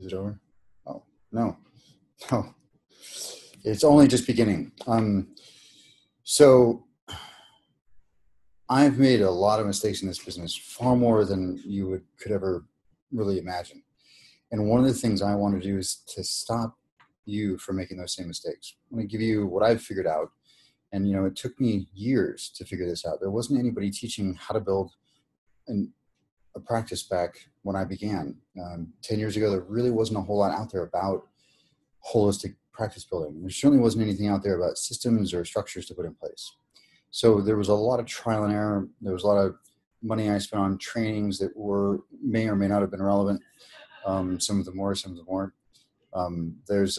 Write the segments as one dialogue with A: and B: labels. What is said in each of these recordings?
A: Is it over? Oh, no, no. It's only just beginning. So I've made a lot of mistakes in this business, far more than you could ever really imagine. And one of the things I want to do is to stop you from making those same mistakes. I'm going to give you what I've figured out. And, you know, it took me years to figure this out. There wasn't anybody teaching how to build a practice back when I began. 10 years ago, there really wasn't a whole lot out there about holistic practice building. There certainly wasn't anything out there about systems or structures to put in place. So there was a lot of trial and error. There was a lot of money I spent on trainings that may or may not have been relevant. Some of them were, some of them weren't. There's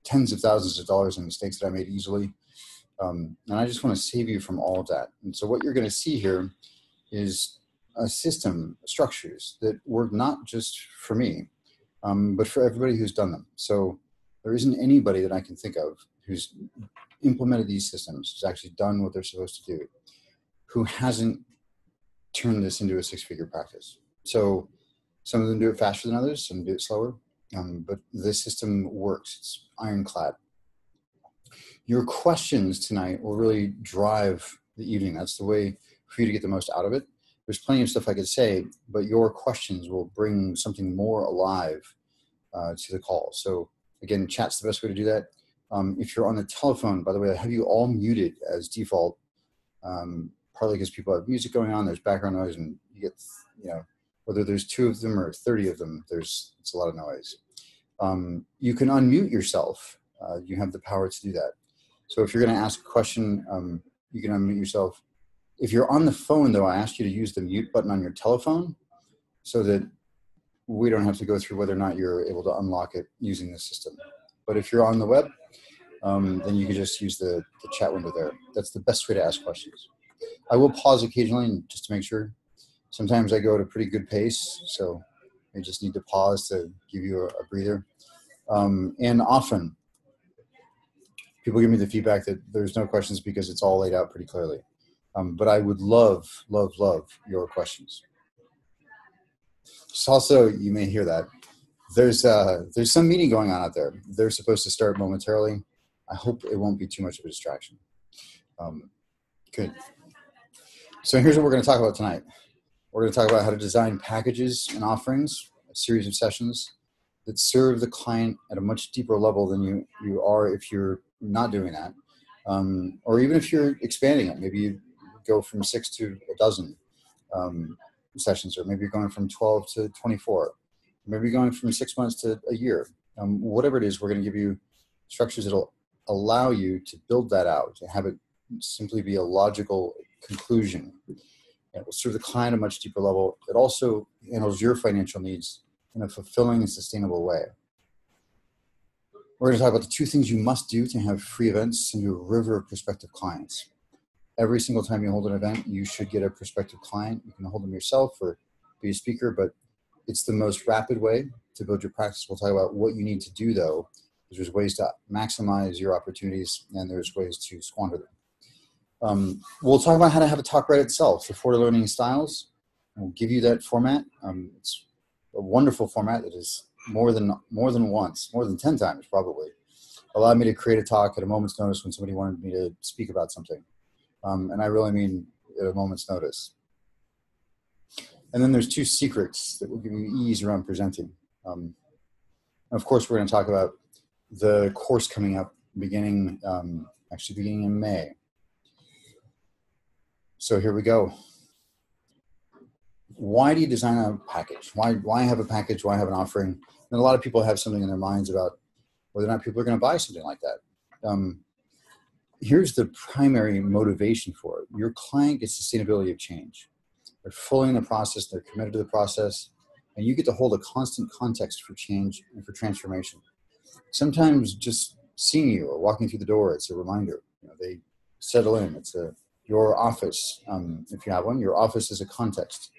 A: tens of thousands of dollars in mistakes that I made easily. And I just want to save you from all of that. And so what you're going to see here is a system, structures that work not just for me, but for everybody who's done them. So there isn't anybody that I can think of who's implemented these systems, who's actually done what they're supposed to do, who hasn't turned this into a six-figure practice. So some of them do it faster than others, some do it slower, but this system works. It's ironclad. Your questions tonight will really drive the evening. That's the way for you to get the most out of it. There's plenty of stuff I could say, but your questions will bring something more alive to the call. So again, chat's the best way to do that. If you're on the telephone, by the way, I have you all muted as default, partly because people have music going on, there's background noise, and you get, whether there's 2 of them or 30 of them, it's a lot of noise. You can unmute yourself. You have the power to do that. So if you're going to ask a question, you can unmute yourself. If you're on the phone, though, I ask you to use the mute button on your telephone so that we don't have to go through whether or not you're able to unlock it using the system. But if you're on the web, then you can just use the chat window there. That's the best way to ask questions. I will pause occasionally just to make sure. Sometimes I go at a pretty good pace, so I just need to pause to give you a breather. And often, people give me the feedback that there's no questions because it's all laid out pretty clearly. But I would love, love, love your questions. So also, you may hear that. There's some meeting going on out there. They're supposed to start momentarily. I hope it won't be too much of a distraction. Good. So here's what we're going to talk about tonight. We're going to talk about how to design packages and offerings, a series of sessions that serve the client at a much deeper level than you are if you're not doing that. Or even if you're expanding it. Maybe you go from 6 to a dozen sessions, or maybe you're going from 12 to 24. Maybe you're going from 6 months to a year. Whatever it is, we're going to give you structures that'll allow you to build that out, to have it simply be a logical conclusion. It will serve the client at a much deeper level. It also handles your financial needs in a fulfilling and sustainable way. We're going to talk about the 2 things you must do to have free events and your river of prospective clients. Every single time you hold an event, you should get a prospective client. You can hold them yourself or be a speaker, but it's the most rapid way to build your practice. We'll talk about what you need to do, though. There's ways to maximize your opportunities, and there's ways to squander them. We'll talk about how to have a talk right itself, the 4 learning styles. We'll give you that format. It's a wonderful format that is more than once, more than 10 times probably, allowed me to create a talk at a moment's notice when somebody wanted me to speak about something. And I really mean at a moment's notice. And then there's 2 secrets that will give you ease around presenting. Of course, we're going to talk about the course coming up beginning in May. So here we go. Why do you design a package? Why have a package? Why have an offering? And a lot of people have something in their minds about whether or not people are going to buy something like that. Here's the primary motivation for it. Your client gets sustainability of change. They're fully in the process. They're committed to the process. And you get to hold a constant context for change and for transformation. Sometimes just seeing you or walking through the door, it's a reminder. They settle in. It's your office, if you have one. Your office is a context.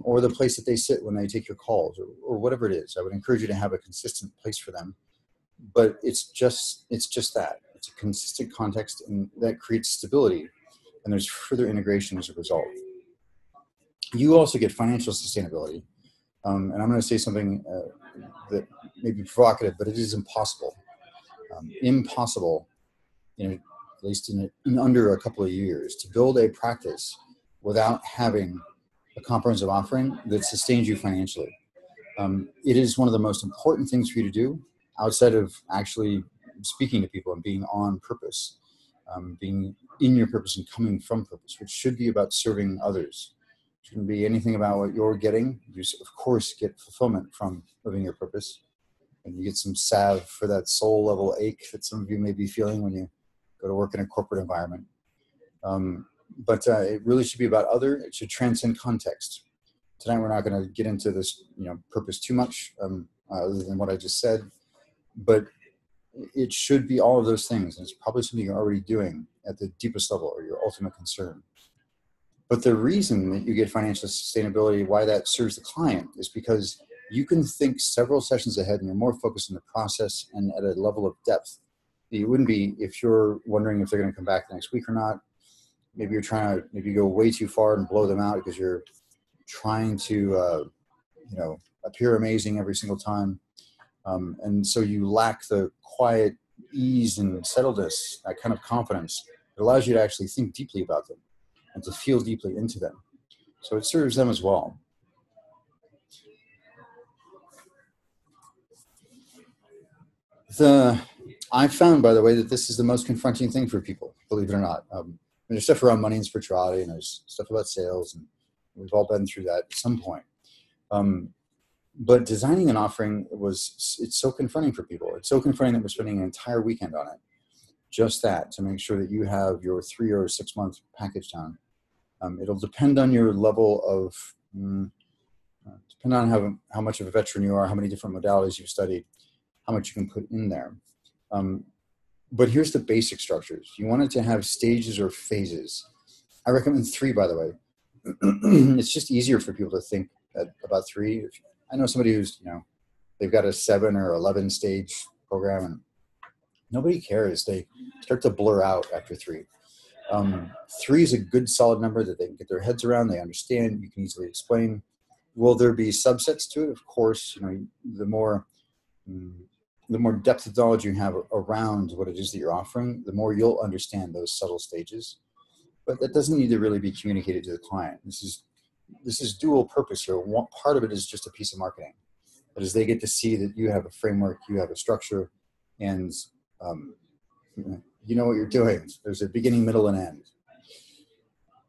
A: Or the place that they sit when they take your calls, or whatever it is. I would encourage you to have a consistent place for them. But it's just that. It's a consistent context, and that creates stability. And there's further integration as a result. You also get financial sustainability. And I'm going to say something that may be provocative, but it is impossible. Impossible, at least in under a couple of years, to build a practice without having a comprehensive offering that sustains you financially. It is one of the most important things for you to do outside of actually speaking to people and being on purpose, being in your purpose and coming from purpose, which should be about serving others. It shouldn't be anything about what you're getting. You, of course, get fulfillment from living your purpose. And you get some salve for that soul level ache that some of you may be feeling when you go to work in a corporate environment. But it really should be about other. It should transcend context. Tonight we're not going to get into this, purpose too much, other than what I just said. But it should be all of those things, and it's probably something you're already doing at the deepest level or your ultimate concern. But the reason that you get financial sustainability, why that serves the client, is because you can think several sessions ahead and you're more focused on the process and at a level of depth that you wouldn't be if you're wondering if they're going to come back the next week or not. Maybe you're trying to go way too far and blow them out because you're trying to, appear amazing every single time. And so you lack the quiet ease and settledness, that kind of confidence that allows you to actually think deeply about them and to feel deeply into them. So it serves them as well. I've found, by the way, that this is the most confronting thing for people, believe it or not. There's stuff around money and spirituality, and there's stuff about sales, and we've all been through that at some point. But designing an offering it's so confronting for people. It's so confronting that we're spending an entire weekend on it. Just that, to make sure that you have your 3 or 6 month package down. It'll depend on your level of, depend on how much of a veteran you are, how many different modalities you've studied, how much you can put in there. But here's the basic structures. You want it to have stages or phases. I recommend 3, by the way. It's just easier for people to think about 3. I know somebody who's, they've got a 7 or 11 stage program and nobody cares. They start to blur out after 3. 3 is a good solid number that they can get their heads around. They understand. You can easily explain. Will there be subsets to it? Of course, the more depth of knowledge you have around what it is that you're offering, the more you'll understand those subtle stages. But that doesn't need to really be communicated to the client. This is dual purpose here. One part of it is just a piece of marketing. But as they get to see that you have a framework, you have a structure, and you know what you're doing. There's a beginning, middle, and end.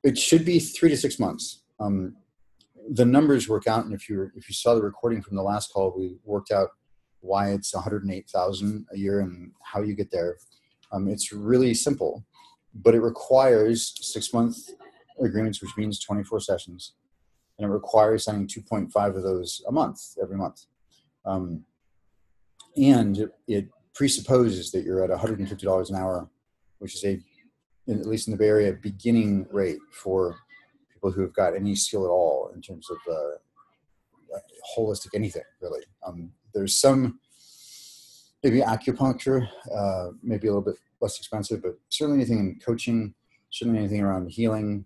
A: It should be 3 to 6 months. The numbers work out, and if you saw the recording from the last call, we worked out why it's 108,000 a year and how you get there. It's really simple, but it requires 6-month agreements, which means 24 sessions, and it requires signing 2.5 of those a month, every month. And it presupposes that you're at $150 an hour, which is at least in the Bay Area, beginning rate for people who have got any skill at all in terms of holistic anything, really. There's some, maybe acupuncture, maybe a little bit less expensive, but certainly anything in coaching, certainly anything around healing,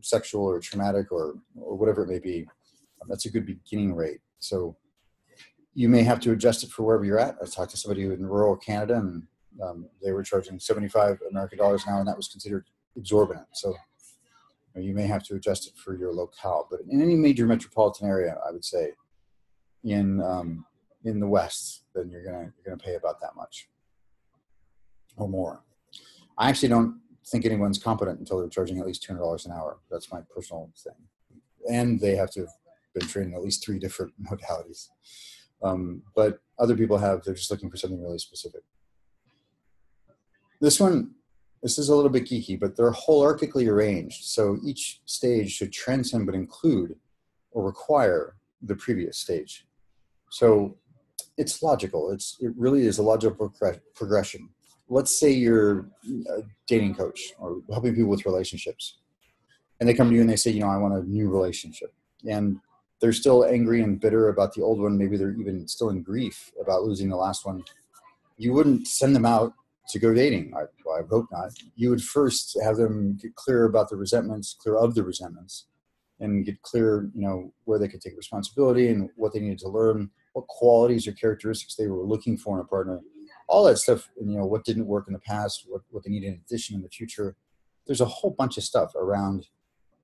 A: sexual or traumatic or whatever it may be, that's a good beginning rate. So you may have to adjust it for wherever you're at. I talked to somebody in rural Canada, and they were charging 75 American dollars an hour, and that was considered exorbitant. So you may have to adjust it for your locale. But in any major metropolitan area, I would say in the West, then you're gonna pay about that much or more. I actually don't think anyone's competent until they're charging at least $200 an hour. That's my personal thing. And they have to have been trained in at least 3 different modalities. But other people they're just looking for something really specific. This is a little bit geeky, but they're holarchically arranged. So each stage should transcend but include or require the previous stage. So it's logical. It really is a logical progression. Let's say you're a dating coach or helping people with relationships, and they come to you and they say, I want a new relationship. And they're still angry and bitter about the old one. Maybe they're even still in grief about losing the last one. You wouldn't send them out to go dating. I hope not. You would first have them get clear about the resentments, clear of the resentments, and get clear, where they could take responsibility and what they needed to learn, what qualities or characteristics they were looking for in a partner, all that stuff, and what didn't work in the past, what they need in addition in the future. There's a whole bunch of stuff around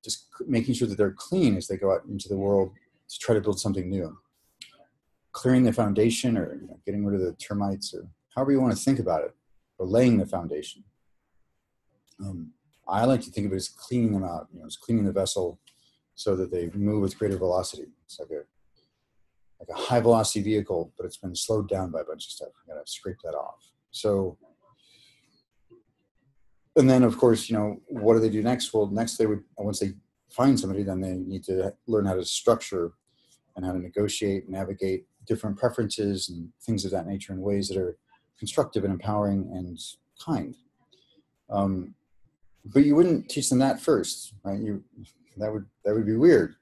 A: just making sure that they're clean as they go out into the world to try to build something new. Clearing the foundation, or getting rid of the termites, or however you want to think about it, or laying the foundation. I like to think of it as cleaning them out, it's cleaning the vessel so that they move with greater velocity. It's like a high velocity vehicle, but it's been slowed down by a bunch of stuff. You got to scrape that off. So, and then of course, what do they do next? Well, next once they find somebody, then they need to learn how to structure and how to negotiate, navigate different preferences and things of that nature in ways that are constructive and empowering and kind. But you wouldn't teach them that first, right? That would be weird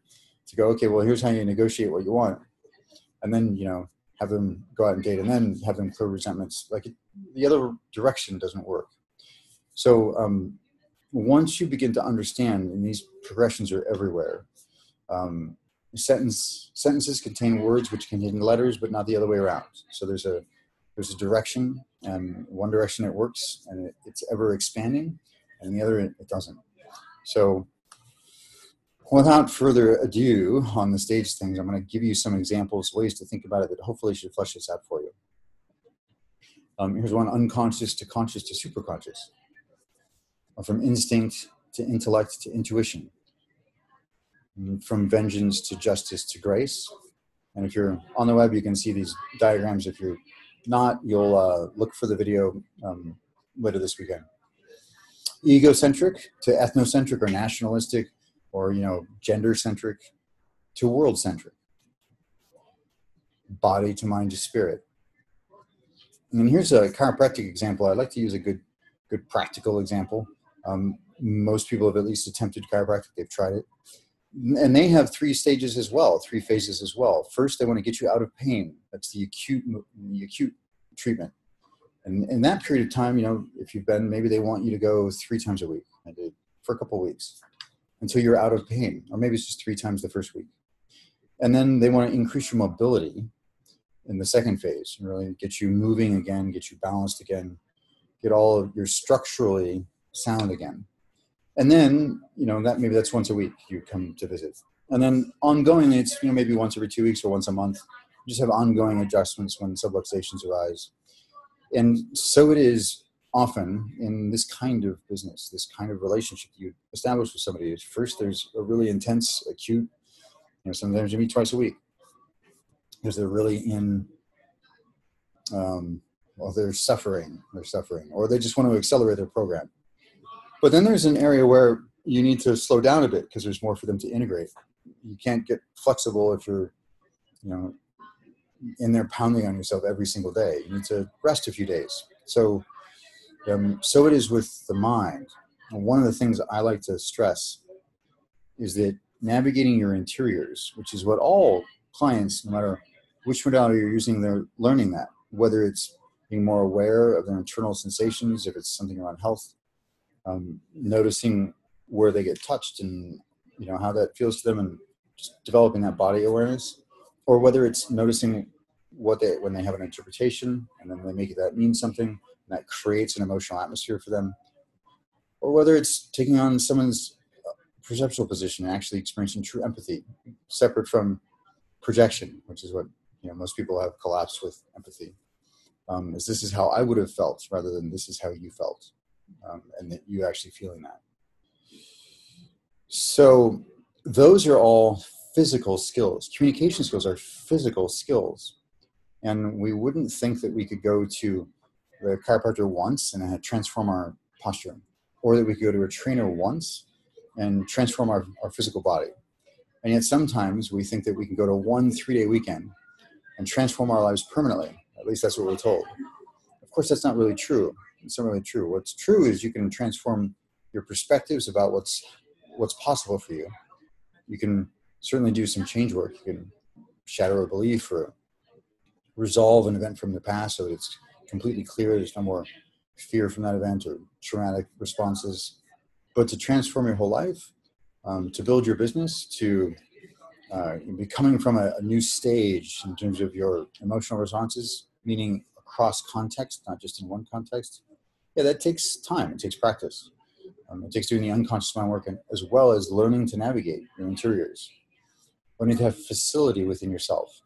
A: to go, okay, well, here's how you negotiate what you want, and then have them go out and date, and then have them clear resentments. Like the other direction doesn't work. So once you begin to understand, and these progressions are everywhere. Sentences contain words which contain letters, but not the other way around. So there's a direction, and one direction it works, and it's ever expanding, and the other it doesn't. So without further ado on the stage things, I'm going to give you some examples, ways to think about it that hopefully should flesh this out for you. Here's one: unconscious to conscious to superconscious, from instinct to intellect to intuition, from vengeance to justice to grace. And if you're on the web, you can see these diagrams. If you're not, you'll look for the video later this weekend. Egocentric to ethnocentric or nationalistic, or gender-centric to world-centric. Body to mind to spirit. And here's a chiropractic example. I'd like to use a good practical example. Most people have at least attempted chiropractic. They've tried it. And they have 3 stages as well, 3 phases as well. First, they want to get you out of pain. That's the acute treatment. And in that period of time, if you've been, maybe they want you to go 3 times a week for a couple of weeks until you're out of pain, or maybe it's just 3 times the first week. And then they want to increase your mobility in the second phase, and really get you moving again, get you balanced again, get all of your structurally sound again. And then, that's once a week you come to visit. And then ongoing, it's, maybe once every 2 weeks or once a month. You just have ongoing adjustments when subluxations arise. And so it is often in this kind of business, this kind of relationship you establish with somebody. First, there's a really intense, acute, sometimes you meet twice a week. Because they're really in, they're suffering, or they just want to accelerate their program. But then there's an area where you need to slow down a bit because there's more for them to integrate. You can't get flexible if you're, in there pounding on yourself every single day. You need to rest a few days. So it is with the mind. And one of the things I like to stress is that navigating your interiors, which is what all clients, no matter which modality you're using, they're learning that, whether it's being more aware of their internal sensations, if it's something around health, noticing where they get touched and how that feels to them, and just developing that body awareness, or whether it's noticing when they have an interpretation and then they make that mean something, and that creates an emotional atmosphere for them, or whether it's taking on someone's perceptual position and actually experiencing true empathy, separate from projection, which is what most people have collapsed with empathy. This is how I would have felt, rather than this is how you felt, and that you actually feeling that. So those are all physical skills. Communication skills are physical skills. And we wouldn't think that we could go to the chiropractor once and transform our posture, or that we could go to a trainer once and transform our physical body. And yet sometimes we think that we can go to one 3-day weekend and transform our lives permanently. At least that's what we're told. Of course, that's not really true. It's not really true. What's true is you can transform your perspectives about what's possible for you. You can certainly do some change work. You can shatter a belief or resolve an event from the past so that it's completely clear. There's no more fear from that event or traumatic responses. But to transform your whole life, to build your business, to be coming from a new stage in terms of your emotional responses, meaning across context, not just in one context. Yeah, that takes time. It takes practice. It takes doing the unconscious mind work, and as well as learning to navigate your interiors, learning to have facility within yourself.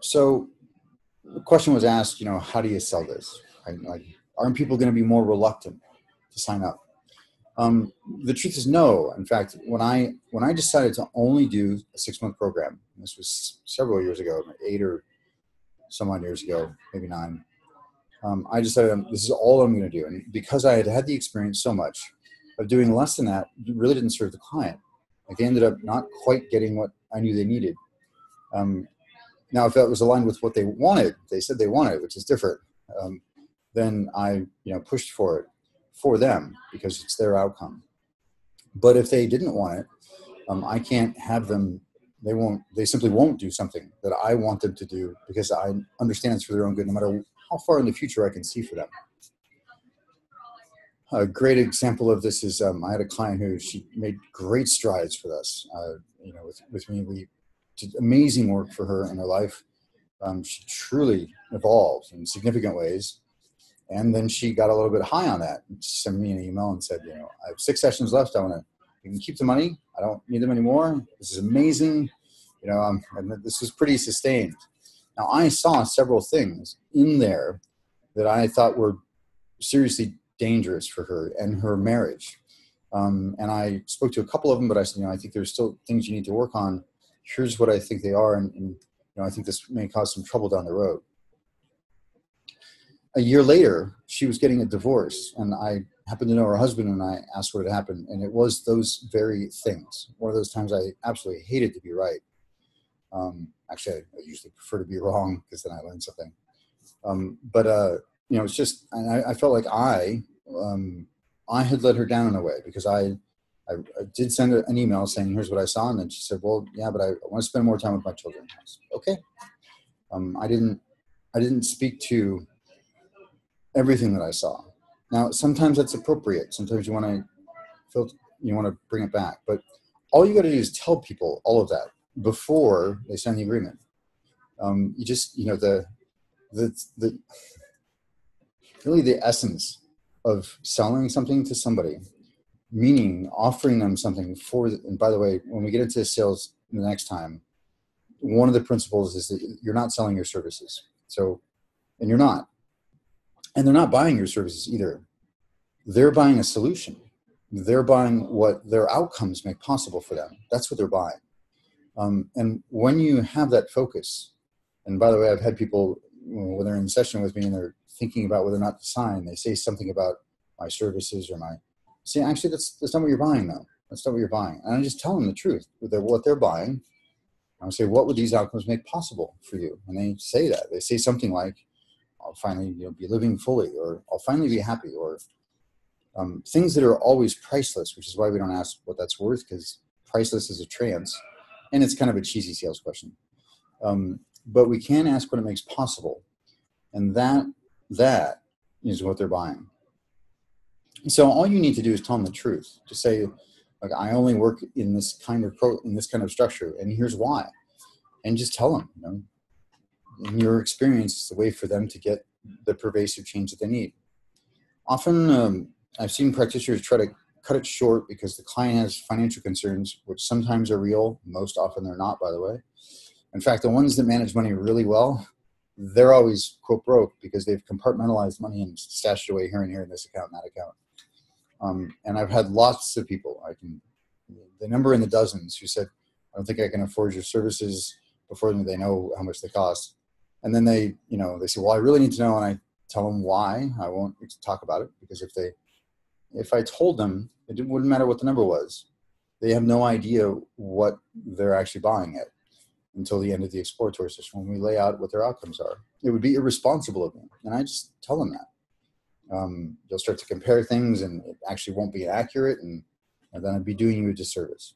A: So the question was asked, how do you sell this? Right? Like, aren't people going to be more reluctant to sign up? The truth is no. In fact, when I decided to only do a 6-month program, this was several years ago, 8 or some odd years ago, maybe 9, I decided this is all I'm going to do. And because I had the experience so much of doing less than that, it really didn't serve the client. Like, they ended up not quite getting what I knew they needed. Now, if that was aligned with what they wanted, they said they wanted, which is different, then I pushed for it for them because it's their outcome. But if they didn't want it, I can't have them. They simply won't do something that I want them to do because I understand it's for their own good, no matter how far in the future I can see for them. A great example of this is I had a client who she made great strides with us. With me, we did amazing work for her in her life. She truly evolved in significant ways. And then she got a little bit high on that. She sent me an email and said, I have 6 sessions left. You can keep the money. I don't need them anymore. This is amazing. And this was pretty sustained. Now, I saw several things in there that I thought were seriously dangerous for her and her marriage. And I spoke to a couple of them, but I said, I think there's still things you need to work on. Here's what I think they are. And I think this may cause some trouble down the road. A year later, she was getting a divorce, and I happened to know her husband, and I asked what had happened, and it was those very things. One of those times I absolutely hated to be right. Actually, I usually prefer to be wrong because then I learn something. It's just, and I felt like I had let her down in a way because I did send her an email saying, here's what I saw, and then she said, well, yeah, but I want to spend more time with my children. I said, okay. I didn't speak to everything that I saw. Now, sometimes that's appropriate. Sometimes you want to bring it back, but all you got to do is tell people all of that before they sign the agreement. You just, really the essence of selling something to somebody, meaning offering them something and by the way, when we get into sales the next time, one of the principles is that you're not selling your services. And you're not. And they're not buying your services either. They're buying a solution. They're buying what their outcomes make possible for them. That's what they're buying. And when you have that focus, and by the way, I've had people, when they're in session with me and they're thinking about whether or not to sign, they say something about my services or actually, that's not what you're buying, though. That's not what you're buying. And I just tell them the truth, what they're buying. I say, what would these outcomes make possible for you? And they say that. They say something like, I'll finally be living fully, or I'll finally be happy, or things that are always priceless, which is why we don't ask what that's worth, because priceless is a trance, and it's kind of a cheesy sales question. But we can ask what it makes possible, and that is what they're buying. So all you need to do is tell them the truth. Just say, like, I only work in this kind of structure, and here's why, and just tell them. In your experience, it's the way for them to get the pervasive change that they need. Often, I've seen practitioners try to cut it short because the client has financial concerns, which sometimes are real. Most often they're not, by the way. In fact, the ones that manage money really well, they're always, quote, broke because they've compartmentalized money and stashed away here and here in this account and that account. And I've had lots of people, the number in the dozens, who said, I don't think I can afford your services, before they know how much they cost. And then they say, well, I really need to know. And I tell them why. I won't talk about it because if I told them, it wouldn't matter what the number was. They have no idea what they're actually buying it until the end of the exploratory session, when we lay out what their outcomes are. It would be irresponsible of me. And I just tell them that. You'll start to compare things and it actually won't be accurate. And then I'd be doing you a disservice.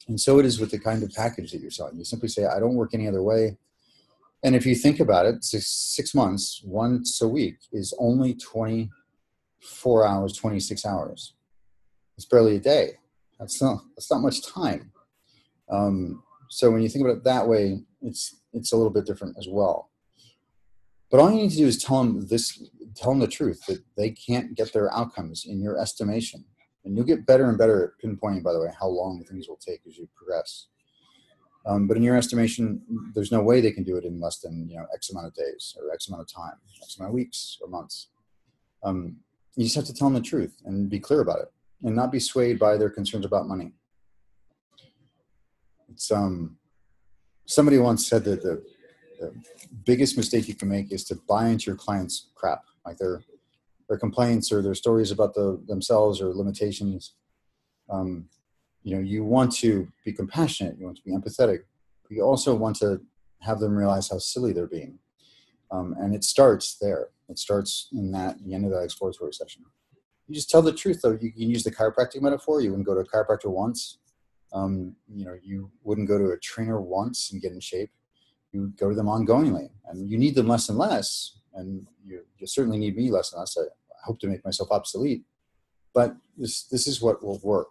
A: And so it is with the kind of package that you're selling. You simply say, I don't work any other way. And if you think about it, 6 months, once a week is only $20 4 hours, 26 hours. It's barely a day. That's not much time. So when you think about it that way, it's a little bit different as well. But all you need to do is tell them the truth, that they can't get their outcomes in your estimation. And you'll get better and better at pinpointing, by the way, how long things will take as you progress. But in your estimation, there's no way they can do it in less than X amount of days or X amount of time, X amount of weeks or months. You just have to tell them the truth and be clear about it, and not be swayed by their concerns about money. It's somebody once said that the biggest mistake you can make is to buy into your clients' crap, like their complaints or their stories about themselves or limitations. You want to be compassionate, you want to be empathetic, but you also want to have them realize how silly they're being. And it starts there. It starts in the end of that exploratory session. You just tell the truth, though. You can use the chiropractic metaphor. You wouldn't go to a chiropractor once. You wouldn't go to a trainer once and get in shape. You go to them ongoingly, and you need them less and less. And you certainly need me less and less. I hope to make myself obsolete, but this is what will work.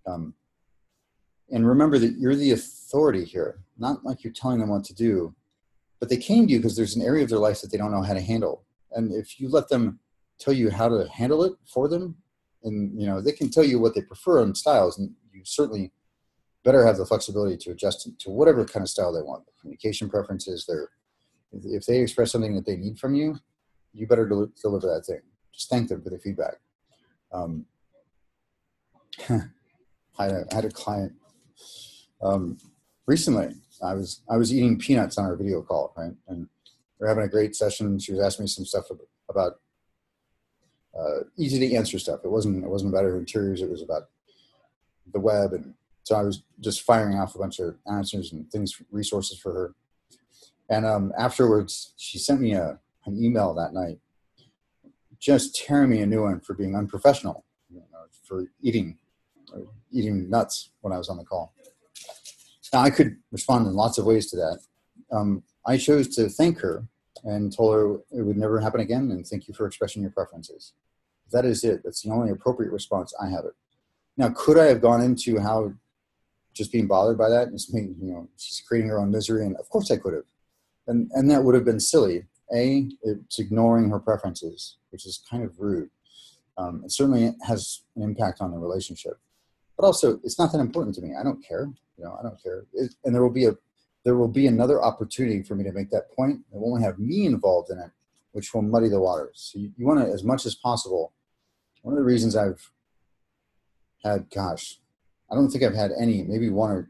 A: And remember that you're the authority here, not like you're telling them what to do, but they came to you because there's an area of their life that they don't know how to handle. And if you let them tell you how to handle it for them, and they can tell you what they prefer in styles, and you certainly better have the flexibility to adjust to whatever kind of style they want. Communication preferences, if they express something that they need from you, you better deliver that thing. Just thank them for the feedback. I had a client recently. I was eating peanuts on our video call, right? And we're having a great session. She was asking me some stuff about easy to answer stuff. It wasn't about her interiors. It was about the web. And so I was just firing off a bunch of answers and resources for her. And afterwards, she sent me an email that night, just tearing me a new one for being unprofessional, for eating nuts when I was on the call. Now, I could respond in lots of ways to that. I chose to thank her and told her it would never happen again, and thank you for expressing your preferences. That is it. That's the only appropriate response. I have it. Now, could I have gone into how just being bothered by that and she's creating her own misery? And of course I could have. And that would have been silly. It's ignoring her preferences, which is kind of rude. It certainly has an impact on the relationship. But also, it's not that important to me. I don't care. I don't care. And there will be another opportunity for me to make that point. It will only have me involved in it, which will muddy the waters. So you want to, as much as possible. One of the reasons I've had, I don't think I've had any, maybe one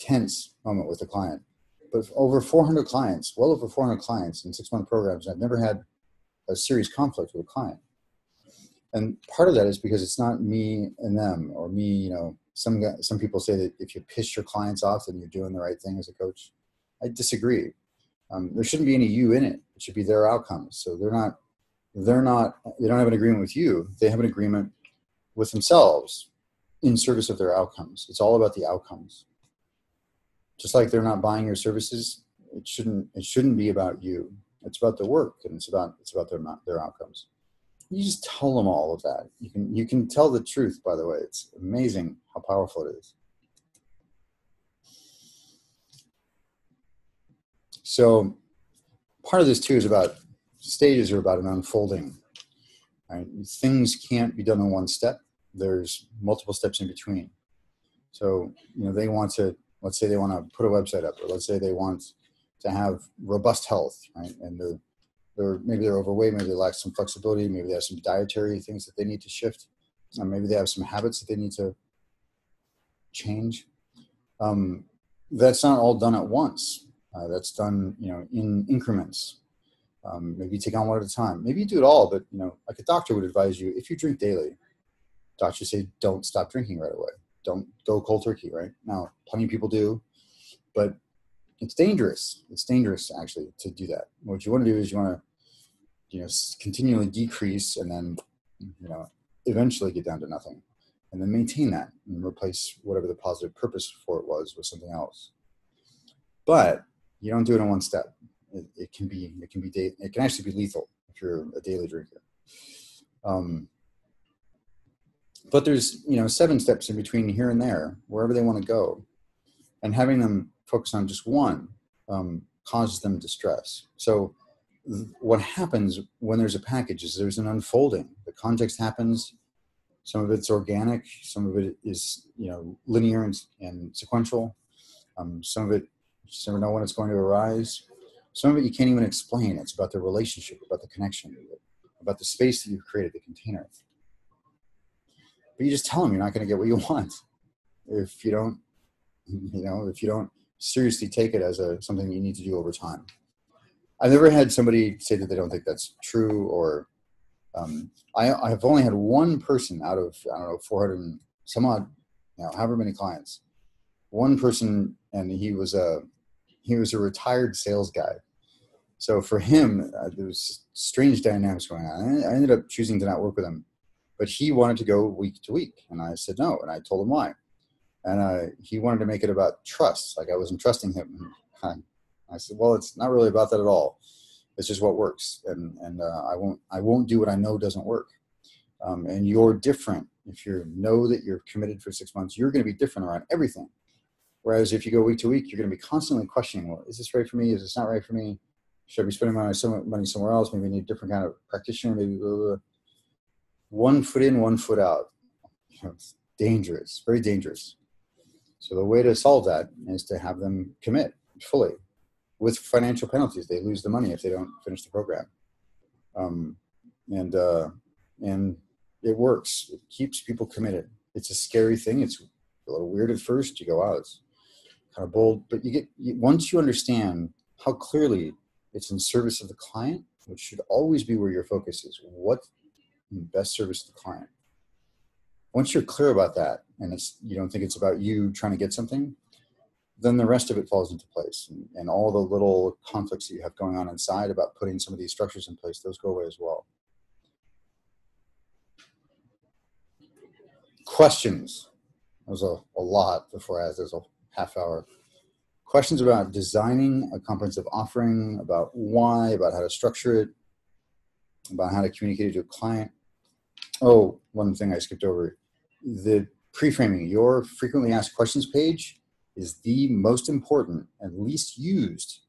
A: tense moment with a client, but well over 400 clients in 6-month programs. I've never had a serious conflict with a client. And part of that is because it's not me and them, or me, some people say that if you piss your clients off, then you're doing the right thing as a coach. I disagree. There shouldn't be any you in it. It should be their outcomes. So they don't have an agreement with you. They have an agreement with themselves in service of their outcomes. It's all about the outcomes. Just like they're not buying your services, it shouldn't be about you. It's about the work, and it's about their outcomes. You just tell them all of that. You can tell the truth, by the way. It's amazing how powerful it is. So part of this too is about stages are about an unfolding. Right? Things can't be done in one step. There's multiple steps in between. So, they want to, let's say they want to put a website up, or let's say they want to have robust health, right? And maybe they're overweight, maybe they lack some flexibility, maybe they have some dietary things that they need to shift, maybe they have some habits that they need to change. That's not all done at once. That's done, in increments. Maybe you take on one at a time. Maybe you do it all, but like a doctor would advise you, if you drink daily, doctors say don't stop drinking right away. Don't go cold turkey, right? Now, plenty of people do, but it's dangerous. It's dangerous actually to do that. What you want to do is you want to, continually decrease, and then, eventually get down to nothing, and then maintain that and replace whatever the positive purpose for it was with something else. But you don't do it in one step. It can actually be lethal. if you're a daily drinker. But there's, 7 steps in between here and there, wherever they want to go. And having them focus on just one causes them distress. So what happens when there's a package is there's an unfolding. The context happens. Some of it's organic. Some of it is, linear and sequential. Some of it, you just never know when it's going to arise. Some of it you can't even explain. It's about the relationship, about the connection, about the space that you've created, the container. But you just tell them you're not going to get what you want if you don't, if you don't seriously take it as something you need to do over time. I've never had somebody say that they don't think that's true, or I have only had one person out of, 400 and some odd, however many clients. One person, and he was a retired sales guy. So for him, there was strange dynamics going on. I ended up choosing to not work with him, but he wanted to go week to week, and I said no, and I told him why. And he wanted to make it about trust, like I wasn't trusting him. I said, well, it's not really about that at all. It's just what works, and I won't do what I know doesn't work. And you're different. If you know that you're committed for 6 months, you're going to be different around everything. Whereas if you go week to week, you're going to be constantly questioning, well, is this right for me? Is this not right for me? Should I be spending money somewhere else? Maybe I need a different kind of practitioner. Maybe blah, blah, blah. One foot in, one foot out. It's dangerous, very dangerous. So the way to solve that is to have them commit fully with financial penalties. They lose the money if they don't finish the program. And it works. It keeps people committed. It's a scary thing. It's a little weird at first. You go, wow, it's kind of bold. But once you understand how clearly it's in service of the client, which should always be where your focus is. What best service to the client? Once you're clear about that, and you don't think it's about you trying to get something, then the rest of it falls into place. And all the little conflicts that you have going on inside about putting some of these structures in place, those go away as well. Questions. There was a lot before I asked. There's a half hour. Questions about designing a comprehensive offering, about why, about how to structure it, about how to communicate it to a client. Oh, one thing I skipped over. The pre-framing, your frequently asked questions page is the most important and least used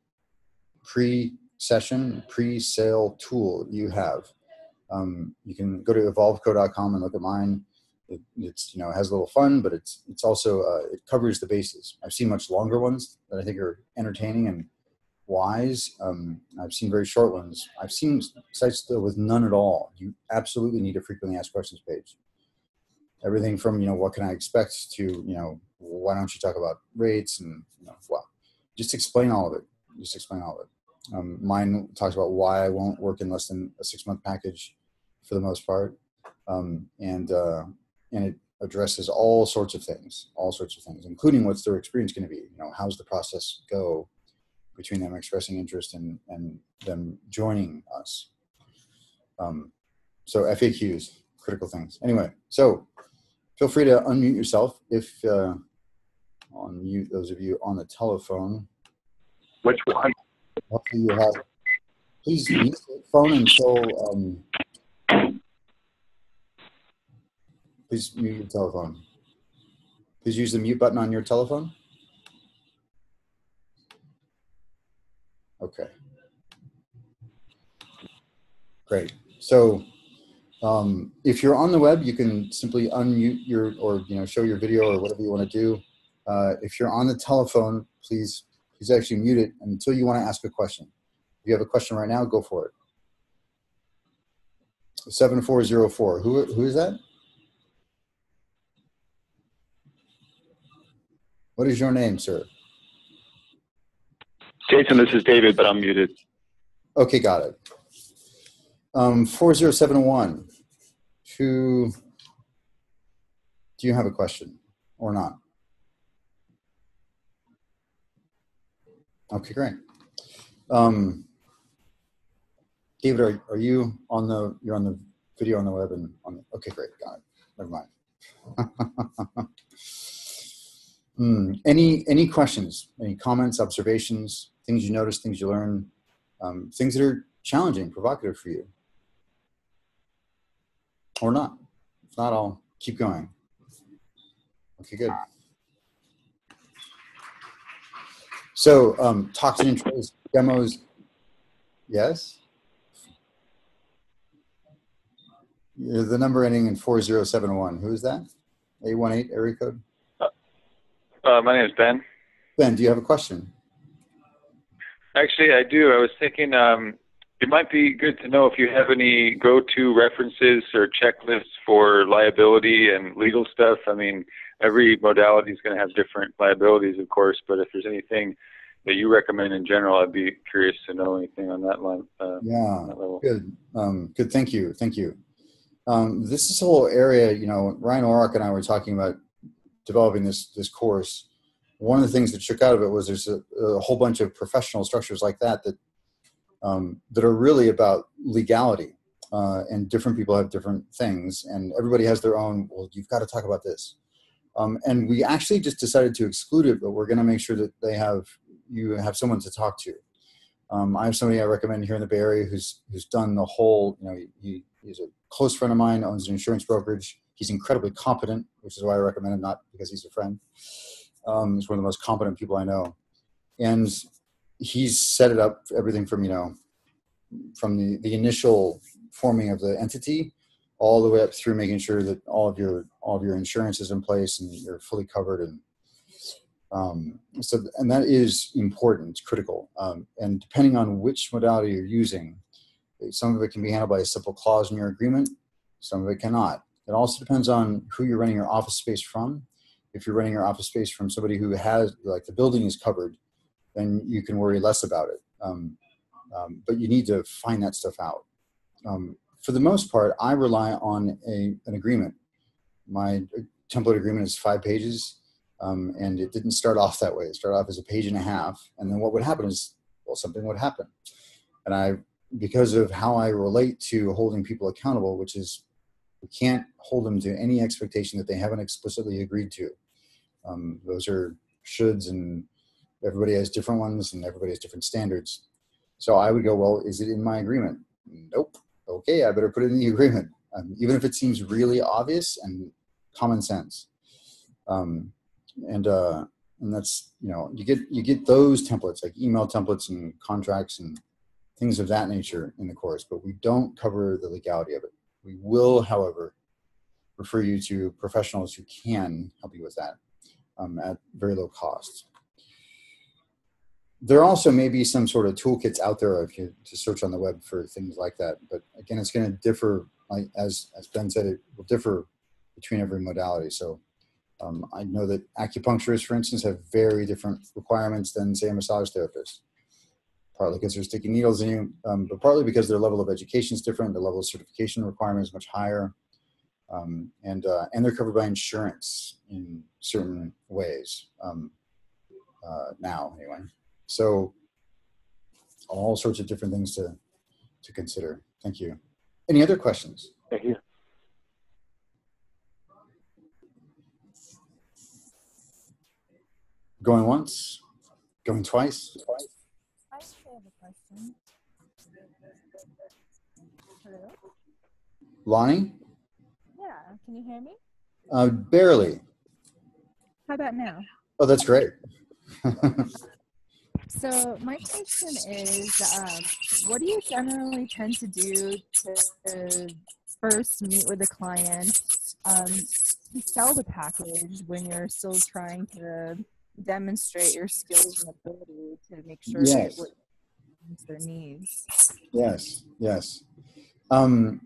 A: pre-session, pre-sale tool you have. You can go to evolveco.com and look at mine. It's it has a little fun, but it's also it covers the bases. I've seen much longer ones that I think are entertaining and wise. I've seen very short ones. I've seen sites with none at all. You absolutely need a frequently asked questions page. Everything from what can I expect to why don't you talk about rates and well, just explain all of it. Just explain all of it. Mine talks about why I won't work in less than a 6-month package for the most part, and it addresses all sorts of things, including what's their experience going to be. How's the process go between them expressing interest and them joining us. So FAQs, critical things. Anyway, so feel free to unmute yourself if unmute those of you on the telephone.
B: Which one?
A: Hopefully you have. Please mute the phone until. Please mute your telephone. Please use the mute button on your telephone. Okay. Great. So if you're on the web, you can simply unmute or show your video or whatever you want to do. If you're on the telephone, please actually mute it until you want to ask a question. If you have a question right now, go for it. 7404. Who is that? What is your name, sir?
B: Jason, this is David, but I'm muted.
A: Okay, got it. 4071. Do you have a question or not? Okay, great. David, are you you're on the video on the web and okay, great, got it. Never mind. Any questions, any comments, observations, things you noticed, things you learned, things that are challenging, provocative for you? Or not? If not, I'll keep going. Okay, good. So toxin and trace demos, yes? The number ending in 4071. Who is that? 818 area code?
B: My name is Ben.
A: Ben, do you have a question?
B: Actually, I do. I was thinking it might be good to know if you have any go-to references or checklists for liability and legal stuff. I mean, every modality is going to have different liabilities, of course, but if there's anything that you recommend in general, I'd be curious to know anything on that line.
A: Yeah,
B: that level.
A: good. Good, thank you. Thank you. This whole area, you know, Ryan Orrock and I were talking about developing this course. One of the things that shook out of it was there's a whole bunch of professional structures like that that are really about legality, and different people have different things, and everybody has their own. Well, you've got to talk about this, and we actually just decided to exclude it, but we're going to make sure that you have someone to talk to. I have somebody I recommend here in the Bay Area who's done the whole. You know, he's a close friend of mine, owns an insurance brokerage. He's incredibly competent, which is why I recommend him, not because he's a friend. He's one of the most competent people I know. And he's set it up, everything from, you know, from the initial forming of the entity all the way up through making sure that all of your insurance is in place and you're fully covered. And and that is important, it's critical. And depending on which modality you're using, some of it can be handled by a simple clause in your agreement. Some of it cannot. It also depends on who you're running your office space from. If you're running your office space from somebody who has, like, the building is covered, then you can worry less about it. But you need to find that stuff out. For the most part, I rely on an agreement. My template agreement is 5 pages, and it didn't start off that way. It started off as a page and a half, and then what would happen is, well, something would happen. And because of how I relate to holding people accountable, which is we can't hold them to any expectation that they haven't explicitly agreed to. Those are shoulds, and everybody has different ones, and everybody has different standards. So I would go, well, is it in my agreement? Nope. Okay, I better put it in the agreement, even if it seems really obvious and common sense. And that's, you know, you get those templates, like email templates and contracts and things of that nature in the course, but we don't cover the legality of it. We will, however, refer you to professionals who can help you with that at very low cost. There also may be some sort of toolkits out there if you to search on the web for things like that. But again, it's going to differ, like, as Ben said, it will differ between every modality. So I know that acupuncturists, for instance, have very different requirements than, say, a massage therapist. Partly because they're sticking needles in you, but partly because their level of education is different, the level of certification requirement is much higher, and they're covered by insurance in certain ways now, anyway. So all sorts of different things to consider. Thank you. Any other questions?
B: Thank you.
A: Going once? Going twice?
C: I actually have a question. Hello?
A: Lonnie?
C: Yeah, can you hear me?
A: Barely.
C: How about now?
A: Oh, that's great.
C: So my question is, what do you generally tend to do to first meet with a client to sell the package when you're still trying to demonstrate your skills and ability to make sure that what meets their needs?
A: Yes, yes.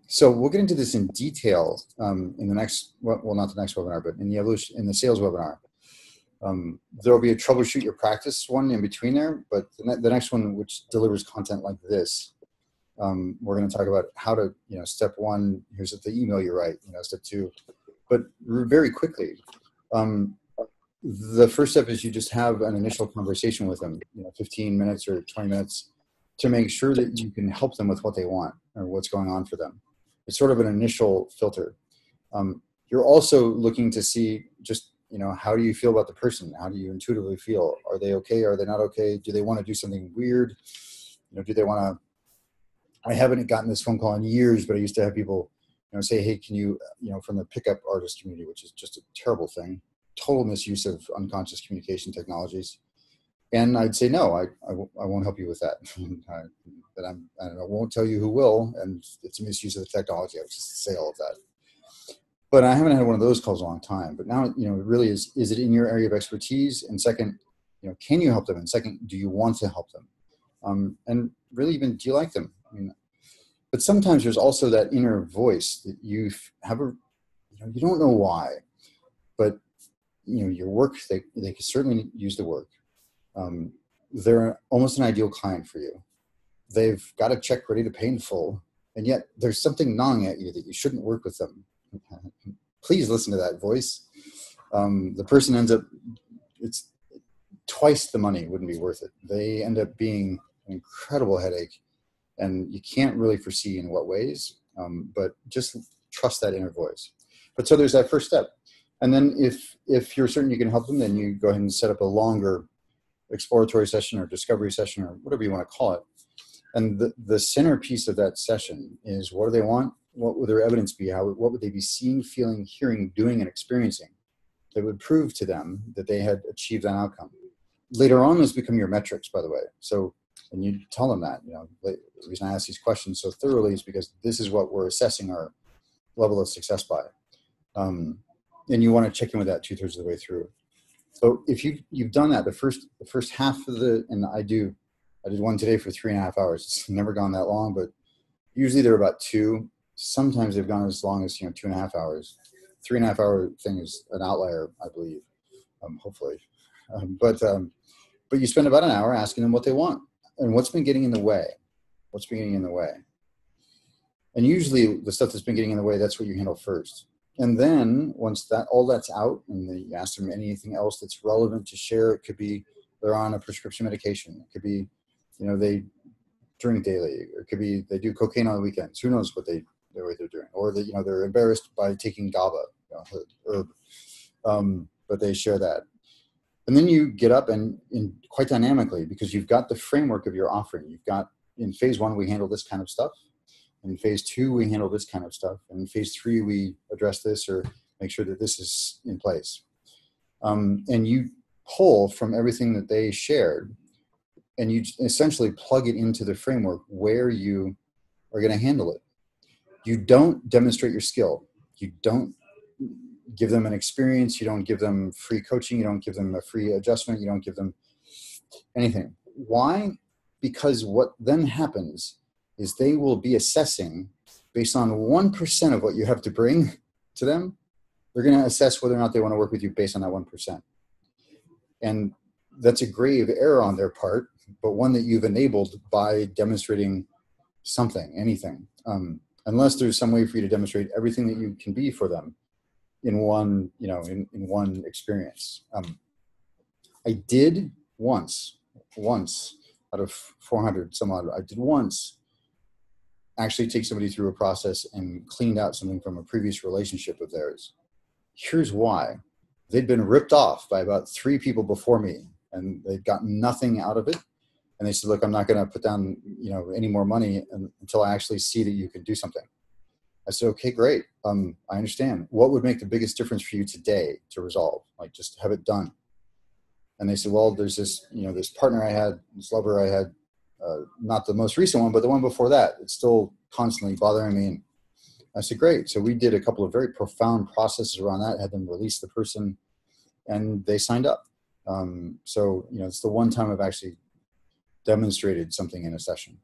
A: So we'll get into this in detail in the next, well, not the next webinar, but in the sales webinar. There will be a troubleshoot your practice one in between there, but the next one, which delivers content like this, we're going to talk about how to, step one, here's the email you write, step two, but very quickly. The first step is you just have an initial conversation with them, 15 minutes or 20 minutes to make sure that you can help them with what they want or what's going on for them. It's sort of an initial filter. You're also looking to see just, how do you feel about the person? How do you intuitively feel? Are they okay? Are they not okay? Do they want to do something weird? Do they want I haven't gotten this phone call in years, but I used to have people, say, "Hey, can you, from the pickup artist community," which is just a terrible thing, total misuse of unconscious communication technologies. And I'd say, no, I won't help you with that. I won't tell you who will, and it's a misuse of the technology. I would just say all of that. But I haven't had one of those calls in a long time. But now, it really is it in your area of expertise? And second, can you help them? And second, do you want to help them? And really, even, do you like them? But sometimes there's also that inner voice that you have you don't know why, but your work, they can certainly use the work. They're almost an ideal client for you. They've got a check ready to pay in full, and yet there's something gnawing at you that you shouldn't work with them. Please listen to that voice. The person ends up, it's twice the money wouldn't be worth it. They end up being an incredible headache, and you can't really foresee in what ways, but just trust that inner voice. But so there's that first step. And then if you're certain you can help them, then you go ahead and set up a longer exploratory session or discovery session or whatever you want to call it. And the centerpiece of that session is, what do they want? What would their evidence be? What would they be seeing, feeling, hearing, doing, and experiencing that would prove to them that they had achieved that outcome? Later on, those become your metrics, by the way. So, and you tell them that, the reason I ask these questions so thoroughly is because this is what we're assessing our level of success by. And you want to check in with that 2/3 of the way through. So if you've done that, the first half of and I did one today for 3.5 hours. It's never gone that long, but usually they're about 2. Sometimes they've gone as long as 2.5 hours. 3.5 hour thing is an outlier, I believe. Hopefully, but you spend about an hour asking them what they want and what's been getting in the way. What's been getting in the way? And usually the stuff that's been getting in the way, that's what you handle first. And then once all that's out, and then you ask them anything else that's relevant to share. It could be they're on a prescription medication. It could be, they drink daily. Or it could be they do cocaine on the weekends. Who knows what they're doing? Or they're embarrassed by taking GABA, herb. But they share that. And then you get up and quite dynamically, because you've got the framework of your offering. You've got, in phase 1, we handle this kind of stuff. In phase 2, we handle this kind of stuff. And in phase 3, we address this or make sure that this is in place. And you pull from everything that they shared, and you essentially plug it into the framework where you are going to handle it. You don't demonstrate your skill. You don't give them an experience. You don't give them free coaching. You don't give them a free adjustment. You don't give them anything. Why? Because what then happens is they will be assessing based on 1% of what you have to bring to them. They're going to assess whether or not they want to work with you based on that 1%. And that's a grave error on their part, but one that you've enabled by demonstrating something, anything. Unless there's some way for you to demonstrate everything that you can be for them in one, in one experience. I did once out of 400 some odd, I did once actually take somebody through a process and cleaned out something from a previous relationship of theirs. Here's why. They'd been ripped off by about 3 people before me, and they'd gotten nothing out of it. And they said, look, I'm not going to put down, any more money until I actually see that you can do something. I said, okay, great. I understand. What would make the biggest difference for you today to resolve? Like, just have it done. And they said, well, there's this, this partner I had, this lover I had, not the most recent one, but the one before that. It's still constantly bothering me. And I said, great. So we did a couple of very profound processes around that, had them release the person, and they signed up. So, it's the one time I've actually demonstrated something in a session.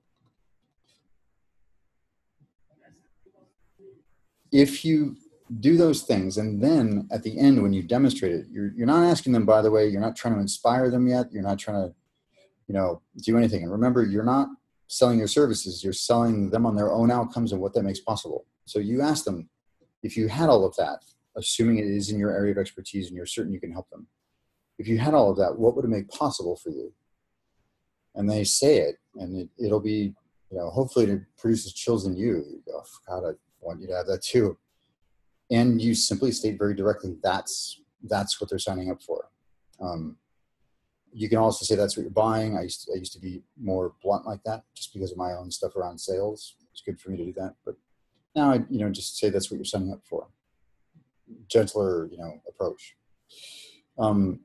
A: If you do those things, and then at the end, when you demonstrate it, you're not asking them, by the way, you're not trying to inspire them yet. You're not trying to, do anything. And remember, you're not selling your services. You're selling them on their own outcomes and what that makes possible. So you ask them, if you had all of that, assuming it is in your area of expertise and you're certain you can help them, if you had all of that, what would it make possible for you? And they say it, and it'll be, hopefully it produces chills in you. You go, oh, God, I want you to have that too. And you simply state very directly, that's what they're signing up for. You can also say that's what you're buying. I used to be more blunt like that just because of my own stuff around sales. It's good for me to do that. But now I, just say that's what you're signing up for. Gentler, approach. And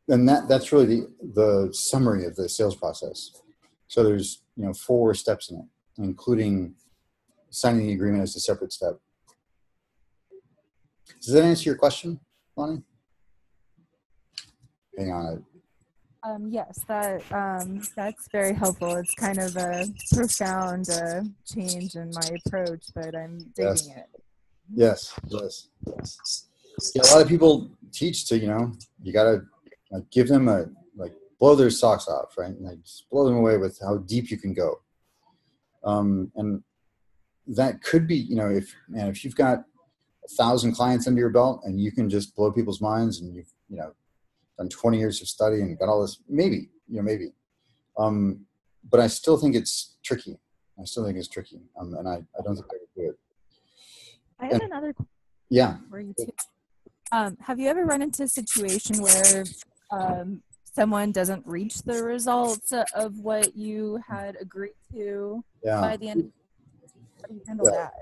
A: that's really the summary of the sales process. So there's, 4 steps in it, including signing the agreement as a separate step. Does that answer your question, Lonnie? Hang on.
C: Yes, that's very helpful. It's kind of a profound change in my approach, but I'm digging it.
A: Yes. Yeah, a lot of people teach to, you got to give them blow their socks off, right? And just blow them away with how deep you can go. And that could be, if you've got 1,000 clients under your belt and you can just blow people's minds and you've, done 20 years of study and got all this, maybe. But I still think it's tricky. And I don't think I would do it.
C: I have another question.
A: Yeah.
C: For you too. Have you ever run into a situation where someone doesn't reach the results of what you had agreed to by the end? How do you handle that?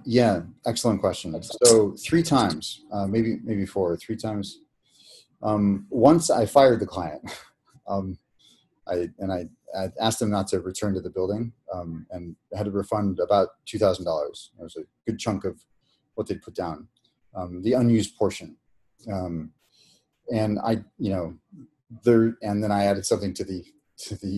A: Yeah, excellent question. So 3 times, maybe 4, 3 times. Once I fired the client. I asked them not to return to the building, and had to refund about $2,000. It was a good chunk of what they'd put down, the unused portion. And I, and then I added something to the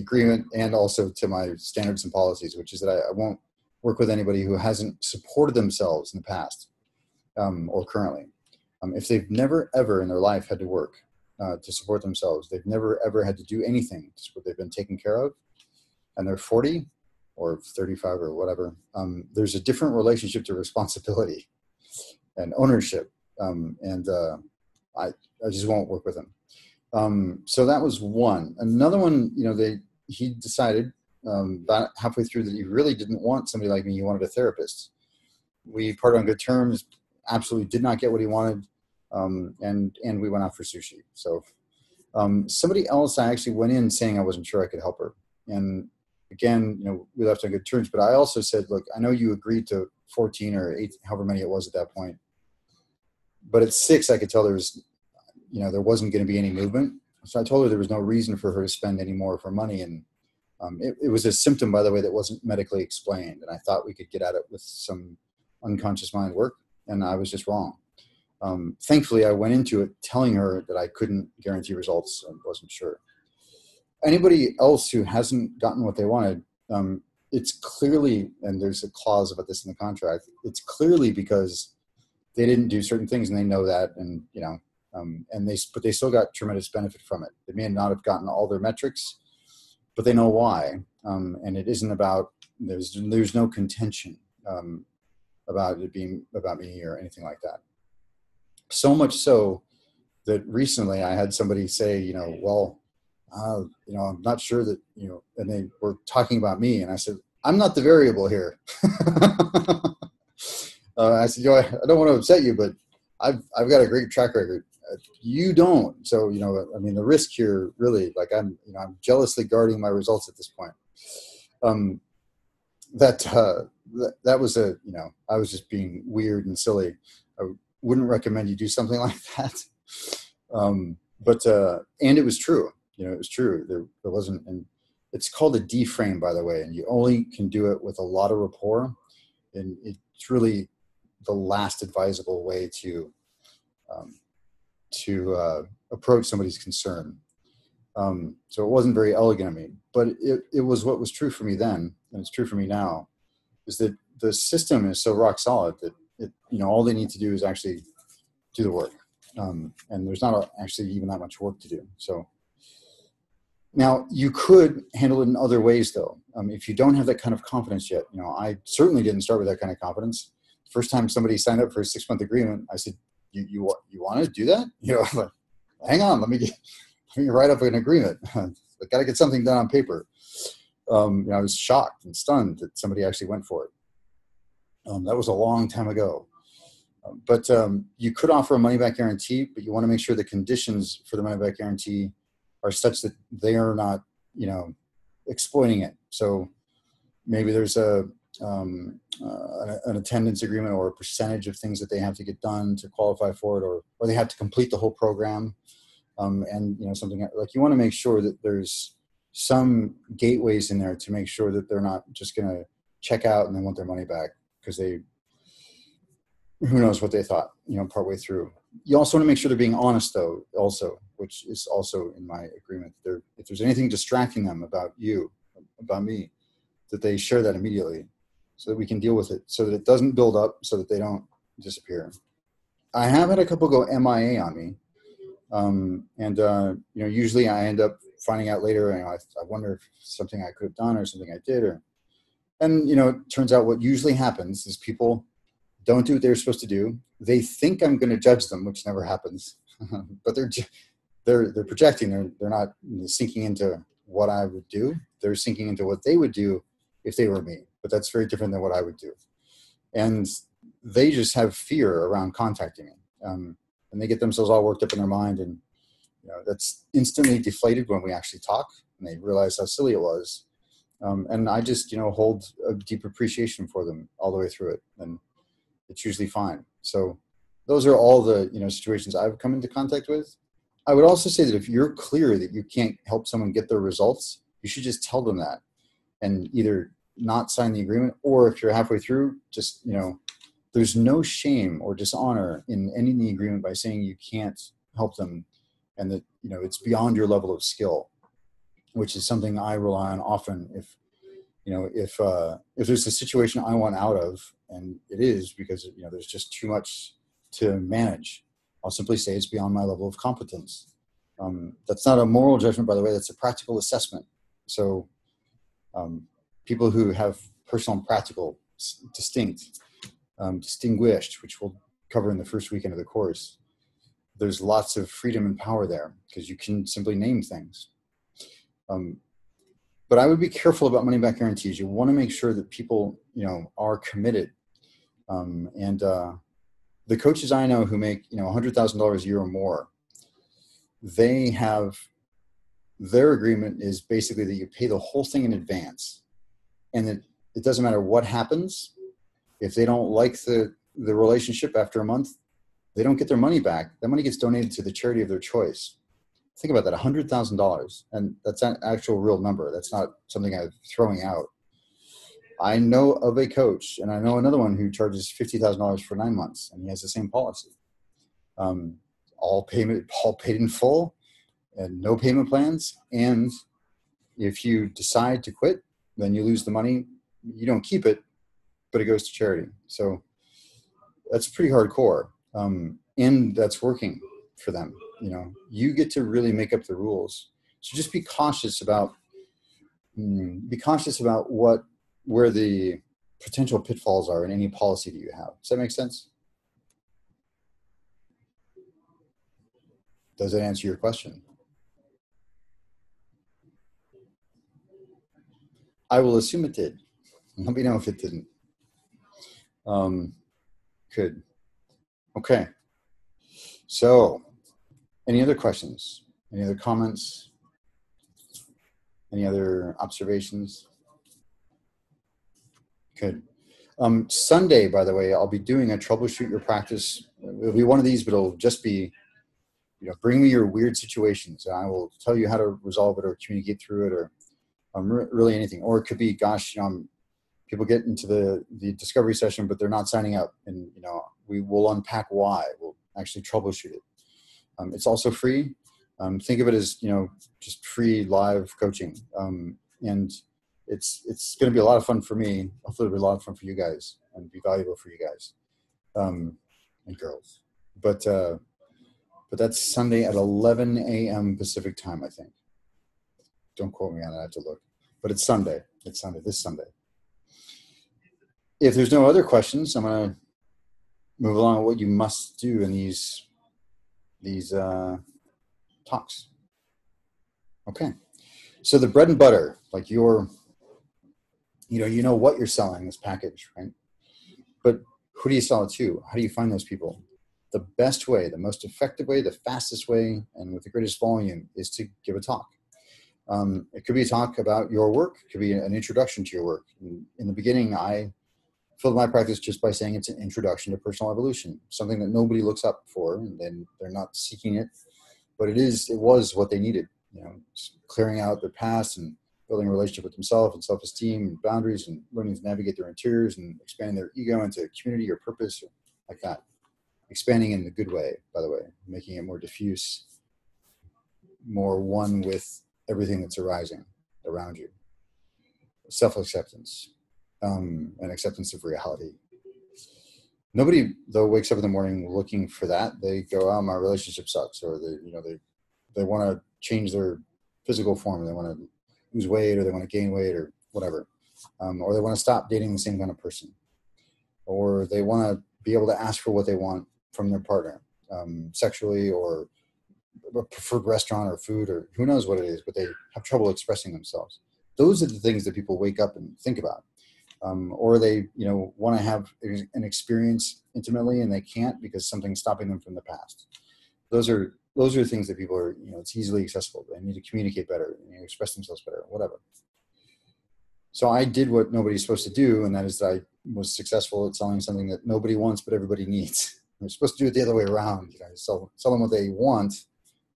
A: agreement and also to my standards and policies, which is that I won't work with anybody who hasn't supported themselves in the past, or currently. If they've never ever in their life had to work to support themselves, they've never ever had to do anything to support, they've been taken care of, and they're 40 or 35 or whatever, there's a different relationship to responsibility and ownership, and I just won't work with them. So that was one. Another one, he decided about halfway through that he really didn't want somebody like me. He wanted a therapist. We parted on good terms. Absolutely did not get what he wanted, and we went out for sushi. So somebody else, I actually went in saying I wasn't sure I could help her, and again, we left on good terms. But I also said, look, I know you agreed to 14 or 8, however many it was at that point, but at 6, I could tell there was, there wasn't going to be any movement. So I told her there was no reason for her to spend any more of her money, and it was a symptom, by the way, that wasn't medically explained, and I thought we could get at it with some unconscious mind work. And I was just wrong. Thankfully, I went into it telling her that I couldn't guarantee results and wasn't sure. Anybody else who hasn't gotten what they wanted, it's clearly, and there's a clause about this in the contract, it's clearly because they didn't do certain things and they know that, and but they still got tremendous benefit from it. They may not have gotten all their metrics, but they know why. And it isn't about, there's no contention about it being about me or anything like that. So much so that recently I had somebody say, I'm not sure that, and they were talking about me, and I said, I'm not the variable here. I said, I don't want to upset you, but I've got a great track record. You don't. So, the risk here really, I'm jealously guarding my results at this point. That was I was just being weird and silly. I wouldn't recommend you do something like that. But and it was true. It was true. There wasn't, and it's called a D-frame, by the way, and you only can do it with a lot of rapport, and it's really the last advisable way to approach somebody's concern. So it wasn't very elegant of me, but it was what was true for me then, and it's true for me now, is that the system is so rock solid that all they need to do is actually do the work. And there's not actually even that much work to do. So now you could handle it in other ways, though. If you don't have that kind of confidence yet, I certainly didn't start with that kind of confidence. First time somebody signed up for a 6-month agreement, I said, you want to do that? Hang on, let me write up an agreement. I got to get something done on paper. I was shocked and stunned that somebody actually went for it. That was a long time ago. But you could offer a money back guarantee, but you want to make sure the conditions for the money back guarantee are such that they are not, exploiting it. So maybe there's an attendance agreement or a percentage of things that they have to get done to qualify for it, or they have to complete the whole program. And something like, you want to make sure that there's some gateways in there to make sure that they're not just going to check out and then want their money back because who knows what they thought, partway through. You also want to make sure they're being honest, though, also, which is also in my agreement. If there's anything distracting them about you, about me, that they share that immediately so that we can deal with it, so that it doesn't build up, so that they don't disappear. I have had a couple go MIA on me. Usually I end up finding out later, I wonder if something I could have done or something I did, it turns out what usually happens is people don't do what they're supposed to do. They think I'm going to judge them, which never happens, but they're projecting. They're not sinking into what I would do. They're sinking into what they would do if they were me, but that's very different than what I would do. And they just have fear around contacting me. And they get themselves all worked up in their mind, and that's instantly deflated when we actually talk, and they realize how silly it was. And I just hold a deep appreciation for them all the way through it, and it's usually fine. So those are all the situations I've come into contact with. I would also say that if you're clear that you can't help someone get their results, you should just tell them that, and either not sign the agreement, or if you're halfway through, just there's no shame or dishonor in ending the agreement by saying you can't help them, and that it's beyond your level of skill, which is something I rely on often. If there's a situation I want out of, and it is because there's just too much to manage, I'll simply say it's beyond my level of competence. That's not a moral judgment, by the way. That's a practical assessment. So people who have personal and practical distinguished, which we'll cover in the first weekend of the course, there's lots of freedom and power there because you can simply name things. But I would be careful about money back guarantees. You want to make sure that people, are committed. And the coaches I know who make, $100,000 a year or more, they have, their agreement is basically that you pay the whole thing in advance, and that it doesn't matter what happens. If they don't like the relationship after a month, they don't get their money back. That money gets donated to the charity of their choice. Think about that, $100,000. And that's an actual real number. That's not something I'm throwing out. I know of a coach, and I know another one who charges $50,000 for 9 months, and he has the same policy. All paid in full, and no payment plans. And if you decide to quit, then you lose the money. You don't keep it, but it goes to charity. So that's pretty hardcore. And that's working for them. You get to really make up the rules. So just be cautious about where the potential pitfalls are in any policy that you have. Does that make sense? Does that answer your question? I will assume it did. Let me know if it didn't. Good. Okay. So, any other questions? Any other comments? Any other observations? Good. Sunday, by the way, I'll be doing a troubleshoot your practice. It'll be one of these, but it'll just be, bring me your weird situations, and I will tell you how to resolve it or communicate through it, or really anything. Or it could be, people get into the discovery session, but they're not signing up, and we will unpack why. We'll actually troubleshoot it. It's also free. Think of it as just free live coaching, and it's going to be a lot of fun for me. Hopefully, it'll be a lot of fun for you guys and be valuable for you guys and girls. But that's Sunday at 11 a.m. Pacific time, I think. Don't quote me on that. I have to look. But it's Sunday. It's Sunday. This Sunday. If there's no other questions, I'm going to move along with what you must do in these talks. Okay. So the bread and butter, like you know what you're selling, this package, right? But Who do you sell it to? How do you find those people? The best way, the most effective way, the fastest way, and with the greatest volume is to give a talk. It could be a talk about your work. It could be an introduction to your work. In the beginning, I filled my practice just by saying it's an introduction to personal evolution, something that nobody looks up for, and then they're not seeking it, but it was what they needed, clearing out their past and building a relationship with themselves and self-esteem and boundaries and learning to navigate their interiors and expanding their ego into community or purpose or like that. Expanding in the good way, by the way, making it more diffuse, more one with everything that's arising around you. Self-acceptance, and acceptance of reality. Nobody, though, wakes up in the morning looking for that. They go, "Oh, my relationship sucks," or they want to change their physical form. They want to lose weight, or they want to gain weight, or whatever, or they want to stop dating the same kind of person, or they want to be able to ask for what they want from their partner, sexually, or a preferred restaurant or food, or who knows what it is, but they have trouble expressing themselves. Those are the things that people wake up and think about. Or they, want to have an experience intimately and they can't because something's stopping them from the past. Those are things that people are, it's easily accessible. They need to communicate better, express themselves better, whatever. So I did what nobody's supposed to do, and that is that I was successful at selling something that nobody wants but everybody needs. They're supposed to do it the other way around. Sell them what they want,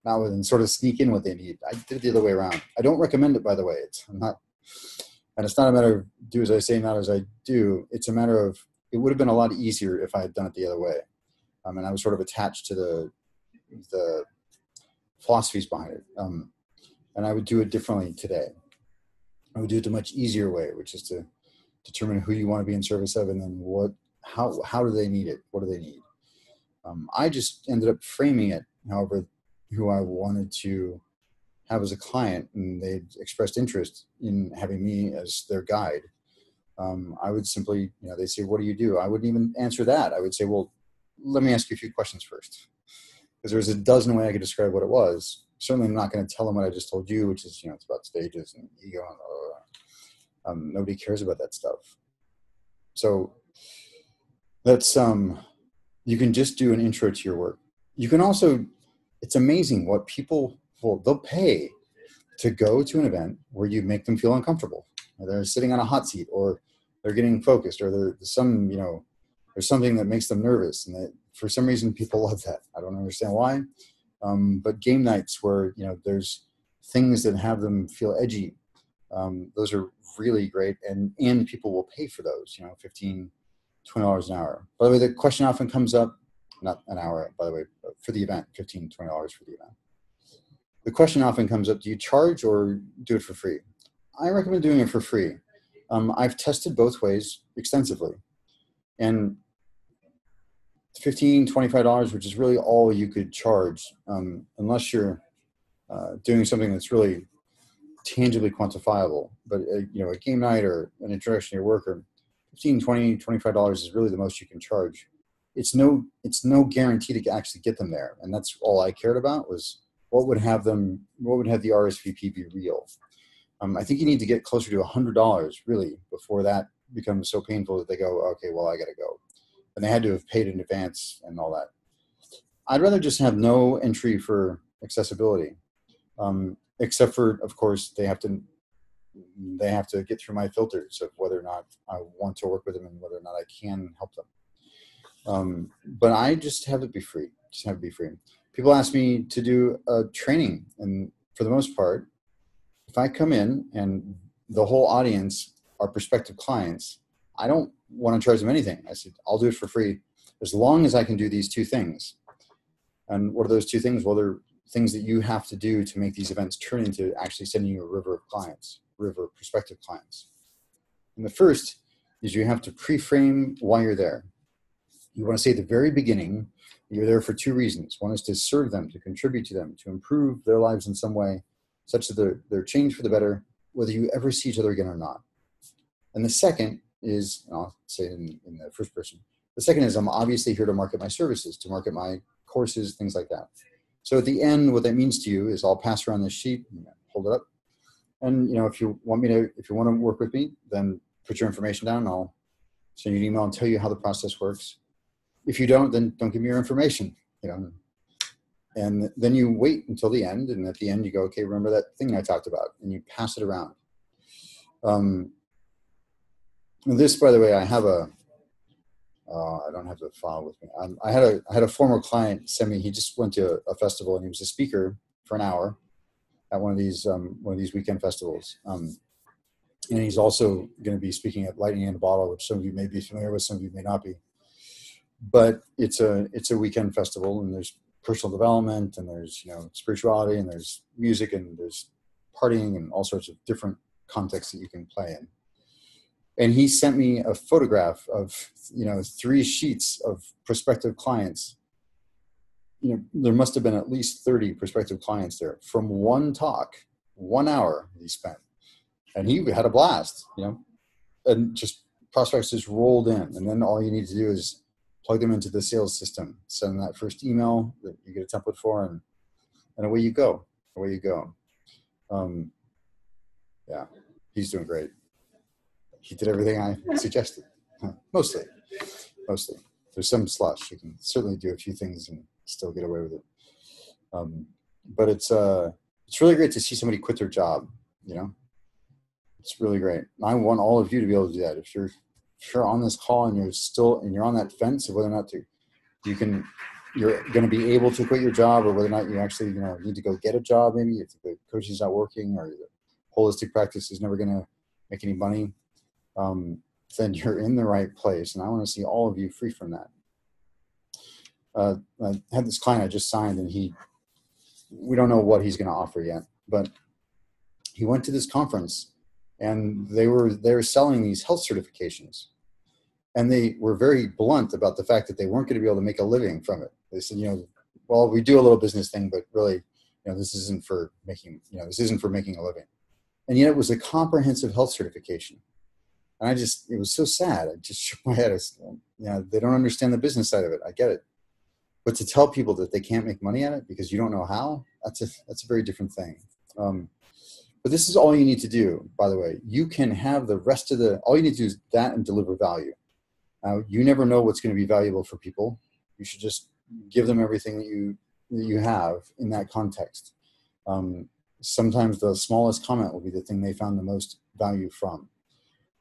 A: not and sort of sneak in what they need. I did it the other way around. I don't recommend it, by the way. It's not a matter of do as I say, not as I do. It's a matter of, it would have been a lot easier if I had done it the other way. And I was sort of attached to the philosophies behind it. And I would do it differently today. I would do it the much easier way, which is to determine who you want to be in service of, and then how do they need it? What do they need? I just ended up framing it, however, who I wanted to have as a client, and they expressed interest in having me as their guide. I would simply, they say, "What do you do?" I wouldn't even answer that. I would say, "Well, let me ask you a few questions first." Because there's a dozen ways I could describe what it was. Certainly I'm not going to tell them what I just told you, which is, it's about stages and ego and nobody cares about that stuff. So that's, you can just do an intro to your work. You can also, it's amazing what people they'll pay to go to an event where you make them feel uncomfortable, or they're sitting on a hot seat, or they're getting focused, or there's something that makes them nervous. And that for some reason people love that. I don't understand why. But game nights where, there's things that have them feel edgy. Those are really great. And people will pay for those, $15, $20 an hour. By the way, the question often comes up, not an hour, by the way, but for the event, $15, $20 for the event. The question often comes up, do you charge or do it for free? I recommend doing it for free. I've tested both ways extensively. And $15, $25, which is really all you could charge, unless you're doing something that's really tangibly quantifiable. But a game night or an introduction to your work, or $15, $20, $25 is really the most you can charge. It's no guarantee to actually get them there. And that's all I cared about, was what would have the RSVP be real. I think you need to get closer to $100 really before that becomes so painful that they go, "Okay, well, I got to go." And they had to have paid in advance and all that. I'd rather just have no entry for accessibility, except for, of course, they have to get through my filters of whether or not I want to work with them and whether or not I can help them. But I just have it be free. Just have it be free. People ask me to do a training, and for the most part, if I come in and the whole audience are prospective clients, I don't want to charge them anything. I said, I'll do it for free as long as I can do these two things. And what are those two things? Well, they're things that you have to do to make these events turn into actually sending you a river of prospective clients. And the first is you have to pre-frame why you're there. You want to say at the very beginning, you're there for two reasons. One is to serve them, to contribute to them, to improve their lives in some way, such that they're changed for the better, whether you ever see each other again or not. And the second is, and I'll say it in the first person, the second is I'm obviously here to market my services, to market my courses, things like that. So at the end, what that means to you is I'll pass around this sheet, hold it up. And if you want to work with me, then put your information down and I'll send you an email and tell you how the process works. If you don't, then don't give me your information, And then you wait until the end, and at the end you go, okay, remember that thing I talked about, and you pass it around. This, by the way, I have I don't have the file with me. I had a former client send me. He just went to a festival, and he was a speaker for an hour at one of these weekend festivals. And he's also going to be speaking at Lightning in a Bottle, which some of you may be familiar with, some of you may not be. But it's a weekend festival, and there's personal development, and there's spirituality, and there's music, and there's partying, and all sorts of different contexts that you can play in. And he sent me a photograph of 3 sheets of prospective clients. There must have been at least 30 prospective clients there from one talk, 1 hour he spent, and he had a blast. And just prospects just rolled in, and then all you need to do is plug them into the sales system, send them that first email that you get a template for, and away you go. Away you go. Yeah, he's doing great. He did everything I suggested. Mostly. There's some slush. You can certainly do a few things and still get away with it. But it's really great to see somebody quit their job. It's really great. I want all of you to be able to do that. If you're on this call and you're on that fence of whether or not you're going to be able to quit your job, or whether or not you actually need to go get a job, maybe if the coaching's not working, or the holistic practice is never going to make any money, then you're in the right place. And I want to see all of you free from that. I had this client I just signed, and we don't know what he's going to offer yet, but he went to this conference, and they were selling these health certifications, and they were very blunt about the fact that they weren't going to be able to make a living from it. They said, well, we do a little business thing, but really, this isn't for making a living. And yet it was a comprehensive health certification. And it was so sad. I just shook my head. They don't understand the business side of it. I get it. But to tell people that they can't make money at it because you don't know how, that's a very different thing. But this is all you need to do, by the way. You can have the rest of all you need to do is that and deliver value. Now, you never know what's going to be valuable for people. You should just give them everything that you have in that context. Sometimes the smallest comment will be the thing they found the most value from.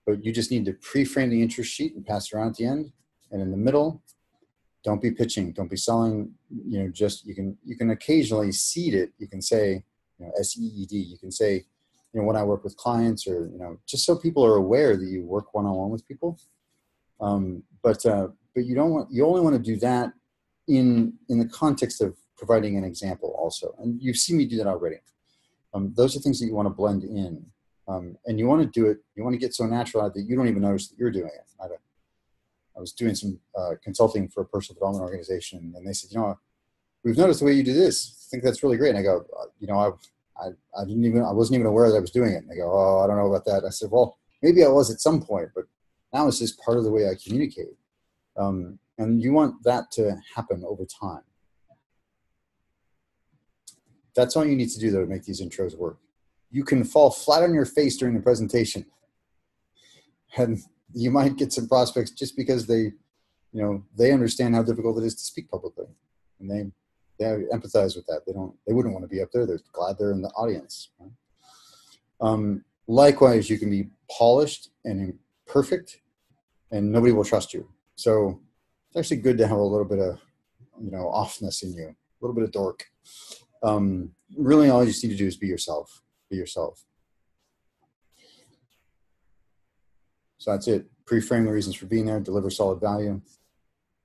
A: But you just need to pre-frame the interest sheet and pass it around at the end. And in the middle, don't be pitching, don't be selling. You can occasionally seed it. You can say, SEED. You can say, when I work with clients, or just so people are aware that you work one-on-one with people. But you only want to do that in the context of providing an example also. And you've seen me do that already. Those are things that you want to blend in. And you want to do it, you want to get so natural that you don't even notice that you're doing it. I was doing some consulting for a personal development organization, and they said, we've noticed the way you do this. I think that's really great. And I go, I wasn't even aware that I was doing it. And they go, oh, I don't know about that. I said, well, maybe I was at some point, but now it's just part of the way I communicate. And you want that to happen over time. That's all you need to do, though, to make these intros work. You can fall flat on your face during the presentation, and you might get some prospects just because they understand how difficult it is to speak publicly, and they empathize with that. They wouldn't want to be up there. They're glad they're in the audience. Right? Likewise, you can be polished and perfect, and nobody will trust you. So it's actually good to have a little bit of offness in you, a little bit of dork. Really, all you just need to do is be yourself. Be yourself. So that's it. Pre-frame the reasons for being there, deliver solid value.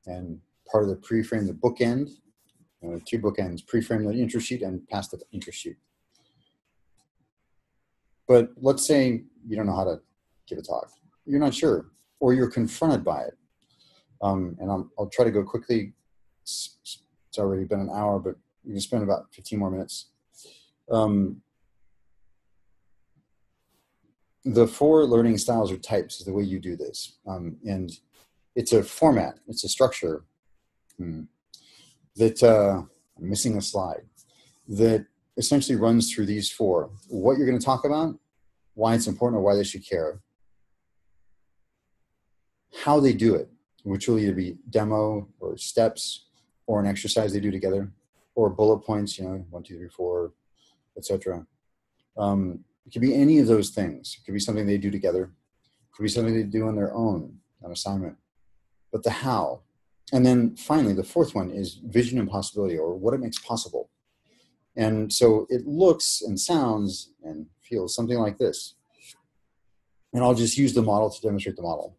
A: And part of the pre-frame, the bookend, 2 bookends, pre-frame the interest sheet and pass the interest sheet. But let's say you don't know how to give a talk. You're not sure, or you're confronted by it. And I'll try to go quickly. It's already been an hour, but we can spend about 15 more minutes. The 4 learning styles or types is the way you do this. And it's a format, it's a structure that, I'm missing a slide, that essentially runs through these 4. What you're going to talk about, why it's important or why they should care. how they do it, which will either be demo or steps or an exercise they do together or bullet points, 1, 2, 3, 4, etc. It could be any of those things. It could be something they do together. It could be something they do on their own, an assignment. But the how. And then finally, the fourth one is vision and possibility, or what it makes possible. And so it looks and sounds and feels something like this. And I'll just use the model to demonstrate the model.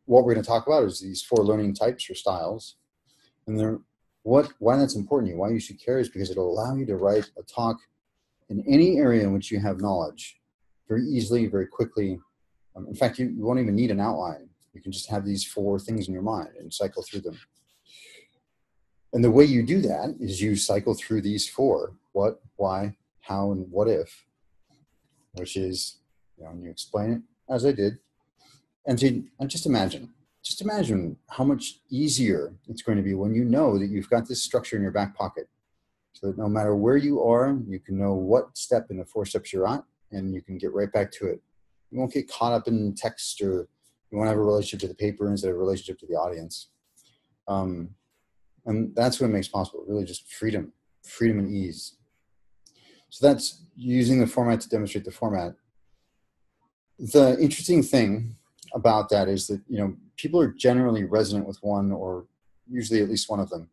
A: What we're going to talk about is these 4 learning types or styles. And why that's important to you, why you should care, is because it'll allow you to write a talk in any area in which you have knowledge very easily, very quickly. In fact, you won't even need an outline. You can just have these 4 things in your mind and cycle through them. And the way you do that is you cycle through these 4, what, why, how, and what if, which is, and you explain it as I did. And just imagine how much easier it's going to be when you know that you've got this structure in your back pocket, so that no matter where you are, you can know what step in the 4 steps you're at, and you can get right back to it. You won't get caught up in text, or you won't have a relationship to the paper instead of a relationship to the audience. And that's what it makes possible, really just freedom and ease. So that's using the format to demonstrate the format. The interesting thing about that is that, people are generally resonant with one, or usually at least one of them.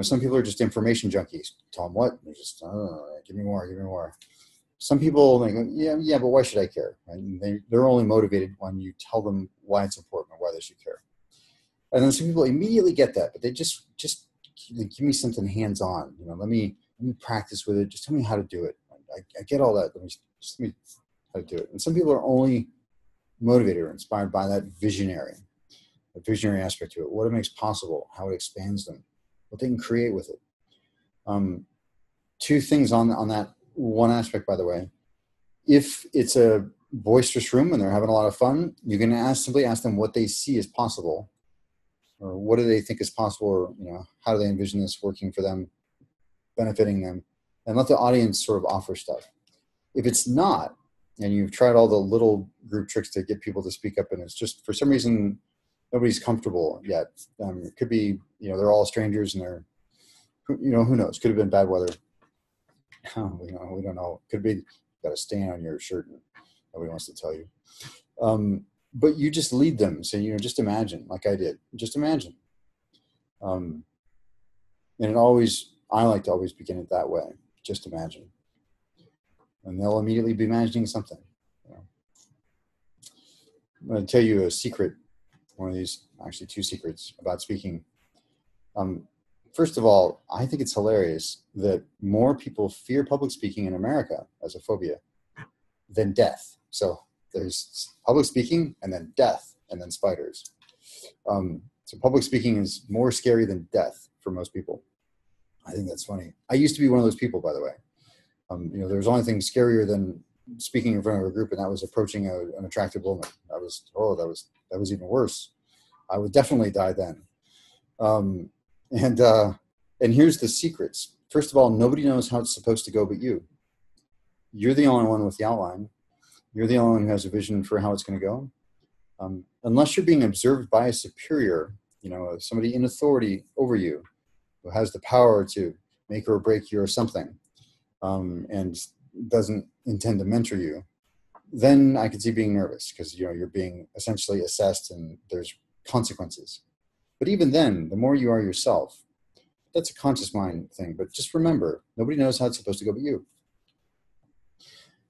A: Some people are just information junkies. Tell them what? They're just, give me more. Some people, they go, yeah, but why should I care? And they're only motivated when you tell them why it's important or why they should care. And then some people immediately get that, but they just give me something hands-on. Let me practice with it. Just tell me how to do it. I get all that. Let me how to do it. And some people are only motivated or inspired by that visionary aspect to it, what it makes possible, how it expands them, what they can create with it. 2 things on that one aspect, by the way. If it's a boisterous room and they're having a lot of fun, you can simply ask them what they see as possible, or what do they think is possible, or how do they envision this working for them, benefiting them, and let the audience sort of offer stuff. If it's not, and you've tried all the little group tricks to get people to speak up, and it's just, for some reason, nobody's comfortable yet. It could be, they're all strangers, and they're, who knows? Could have been bad weather. We don't know. Could be you've got a stain on your shirt, and nobody wants to tell you. But you just lead them. So, just imagine, like I did. Just imagine. And I like to always begin it that way. Just imagine. And they'll immediately be imagining something. I'm going to tell you a secret, one of these, actually 2 secrets about speaking. First of all, I think it's hilarious that more people fear public speaking in America as a phobia than death. So there's public speaking, and then death, and then spiders. So public speaking is more scary than death for most people. I think that's funny. I used to be one of those people, by the way. There was only thing scarier than speaking in front of a group, and that was approaching an attractive woman. That was even worse. I would definitely die then. And here's the secrets. First of all, nobody knows how it's supposed to go but you. You're the only one with the outline. You're the only one who has a vision for how it's going to go. Unless you're being observed by a superior, somebody in authority over you, who has the power to make or break you or something, and doesn't intend to mentor you, then I could see being nervous, because you're being essentially assessed and there's consequences. But even then, the more you are yourself, that's a conscious mind thing. But just remember, nobody knows how it's supposed to go but you.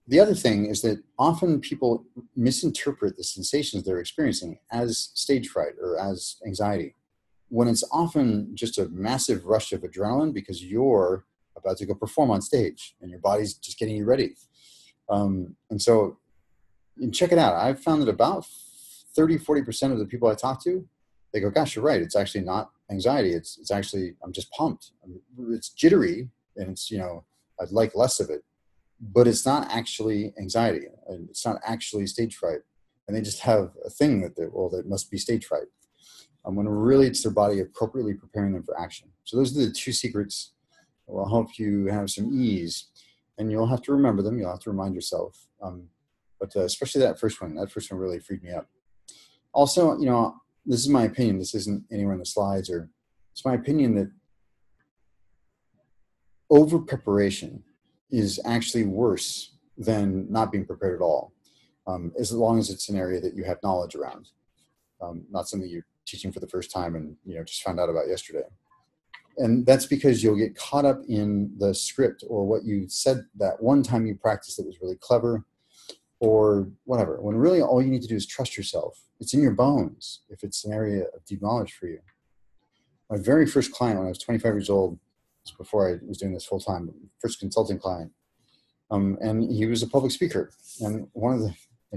A: The other thing is that often people misinterpret the sensations they're experiencing as stage fright or as anxiety, when it's often just a massive rush of adrenaline because you're about to go perform on stage and your body's just getting you ready. And so check it out. I've found that about 30-40% of the people I talk to, they go, gosh, you're right. It's actually not anxiety. It's actually, I'm just pumped. It's jittery, and it's, I'd like less of it, but it's not actually anxiety. And it's not actually stage fright. And they just have a thing that must be stage fright. When really it's their body appropriately preparing them for action. So those are the 2 secrets that will help you have some ease, and you'll have to remember them. You'll have to remind yourself. But especially that first one really freed me up. Also, this is my opinion. This isn't anywhere in the slides, or it's my opinion that over preparation is actually worse than not being prepared at all, as long as it's an area that you have knowledge around, not something you're teaching for the first time and just found out about yesterday. And that's because you'll get caught up in the script or what you said that one time you practiced that was really clever or whatever, when really all you need to do is trust yourself. It's in your bones if it's an area of deep knowledge for you. My very first client when I was 25 years old, before I was doing this full time, first consulting client, and he was a public speaker, and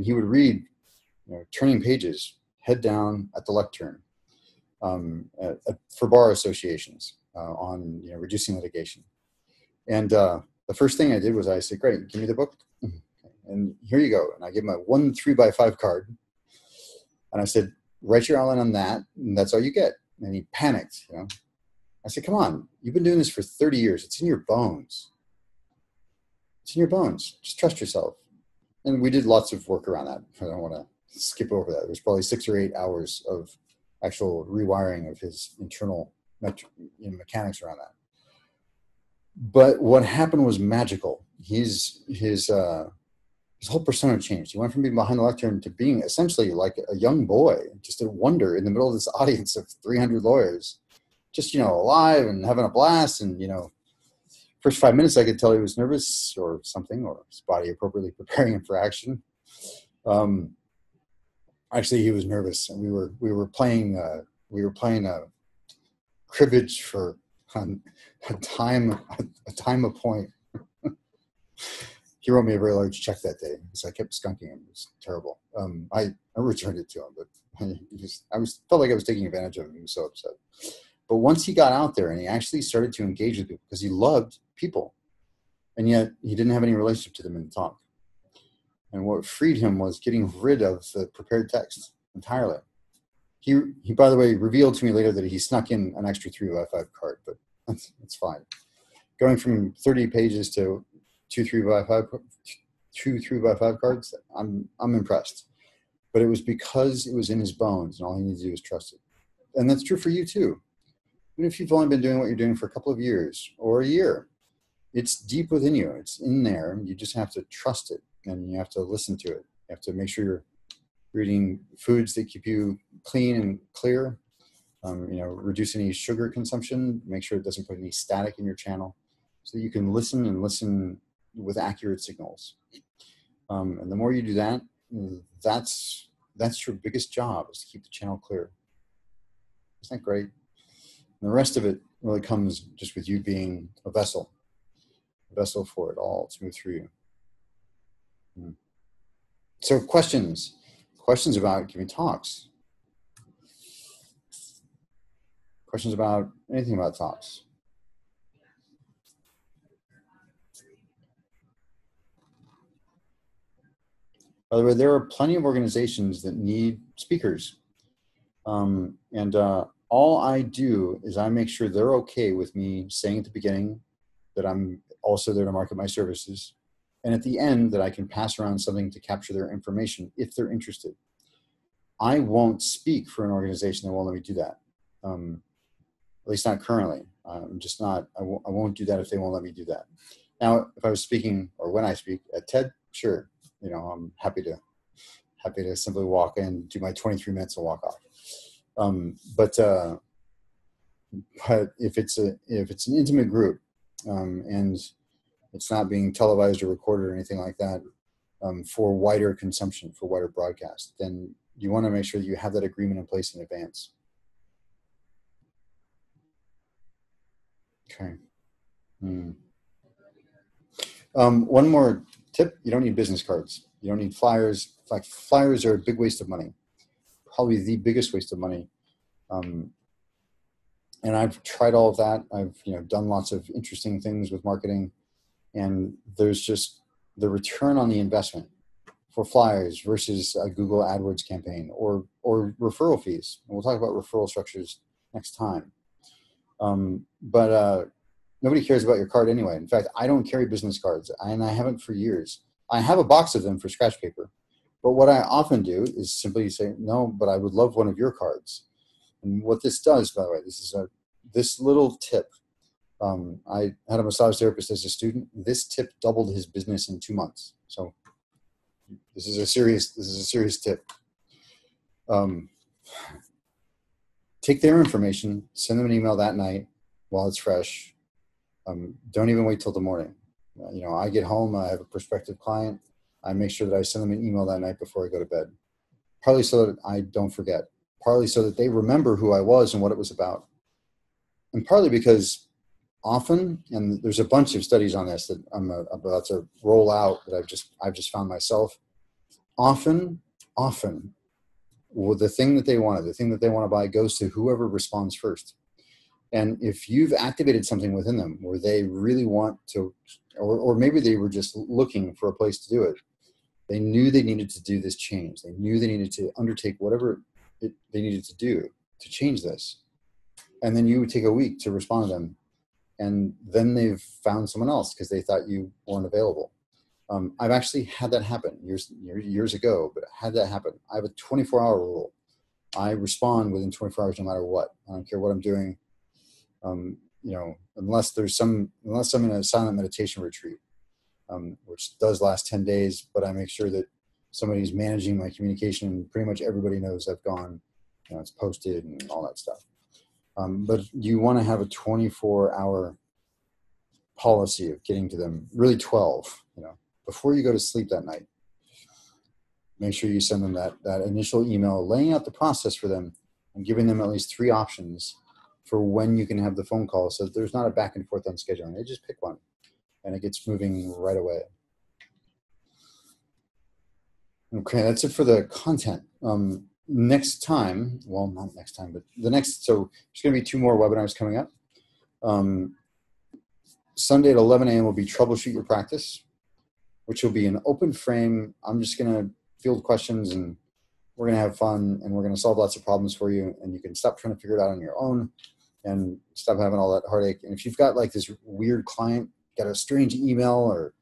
A: he would read, turning pages, head down at the lectern, for bar associations on reducing litigation. And the first thing I did was I said, "Great, give me the book, and here you go." And I gave him a 1 3x5 card, and I said, "Write your outline on that, and that's all you get." And he panicked. I said, "Come on, you've been doing this for 30 years. It's in your bones. It's in your bones. Just trust yourself." And we did lots of work around that. I don't want to skip over that. It was probably 6 or 8 hours of actual rewiring of his internal mechanics around that. But what happened was magical. His whole persona changed. He went from being behind the lectern to being essentially like a young boy, just a wonder in the middle of this audience of 300 lawyers, just, alive and having a blast. And, first 5 minutes I could tell he was nervous or something, or his body appropriately preparing him for action. Actually, he was nervous, and we were playing cribbage for a time a point. He wrote me a very large check that day because I kept skunking him. It was terrible. I returned it to him, but felt like I was taking advantage of him. He was so upset. But once he got out there and he actually started to engage with people because he loved people, and yet he didn't have any relationship to them in the talk. And what freed him was getting rid of the prepared text entirely. He by the way, revealed to me later that he snuck in an extra 3x5 card, but that's fine. Going from 30 pages to 2 3x5 cards, I'm impressed. But it was because it was in his bones, and all he needed to do was trust it. And that's true for you too. Even if you've only been doing what you're doing for a couple of years or a year, it's deep within you. It's in there. You just have to trust it, and you have to listen to it. You have to make sure you're eating foods that keep you clean and clear. Reduce any sugar consumption. Make sure it doesn't put any static in your channel, so that you can listen with accurate signals. And the more you do that, that's your biggest job, is to keep the channel clear. Isn't that great? And the rest of it really comes just with you being a vessel for it all to move through you. So questions about giving talks. Questions about anything about talks. By the way, there are plenty of organizations that need speakers. All I do is I make sure they're okay with me saying at the beginning that I'm also there to market my services, and at the end that I can pass around something to capture their information if they're interested. I won't speak for an organization that won't let me do that. At least not currently. I'm just not, I won't do that if they won't let me do that. Now, if I was speaking, or when I speak at TED, sure, I'm happy to simply walk in, do my 23 minutes and walk off. But if it's an intimate group, and it's not being televised or recorded or anything like that, for wider consumption, for wider broadcast, then you want to make sure that you have that agreement in place in advance. Okay. One more tip: you don't need business cards. You don't need flyers. In fact, flyers are a big waste of money. Probably the biggest waste of money. And I've tried all of that. I've done lots of interesting things with marketing, and there's just the return on the investment for flyers versus a Google AdWords campaign or referral fees. And we'll talk about referral structures next time. But nobody cares about your card anyway. In fact, I don't carry business cards, and I haven't for years. I have a box of them for scratch paper, But what I often do is simply say, no, but I would love one of your cards. And what this does, by the way, this little tip. I had a massage therapist as a student. This tip doubled his business in 2 months. So this is a serious tip. Take their information, send them an email that night while it's fresh. Don't even wait till the morning. I get home, I have a prospective client. I make sure that I send them an email that night before I go to bed. Partly so that I don't forget. Partly so that they remember who I was and what it was about. And partly because often, and there's a bunch of studies on this that I'm about to roll out that I've just found myself. Often, well, the thing that they want to buy goes to whoever responds first. And if you've activated something within them where they really want to, or maybe they were just looking for a place to do it, they knew they needed to do this change. They knew they needed to undertake whatever they needed to do to change this. And then you would take a week to respond to them. And then they've found someone else because they thought you weren't available. I've actually had that happen years ago, but I had that happen. I have a 24-hour rule. I respond within 24 hours no matter what. I don't care what I'm doing. Unless I'm in a silent meditation retreat, which does last 10 days, but I make sure that somebody's managing my communication. Pretty much everybody knows I've gone, it's posted and all that stuff. But you want to have a 24-hour policy of getting to them, really 12, before you go to sleep that night. Make sure you send them that initial email laying out the process for them and giving them at least 3 options for when you can have the phone call, so that there's not a back and forth on scheduling. They just pick one and it gets moving right away. Okay, that's it for the content. Next time, well, not next time, but so there's going to be 2 more webinars coming up. Sunday at 11 a.m. will be Troubleshoot Your Practice, which will be an open frame. I'm just going to field questions and we're going to have fun and we're going to solve lots of problems for you, and you can stop trying to figure it out on your own and stop having all that heartache. And if you've got like this weird client, got a strange email, or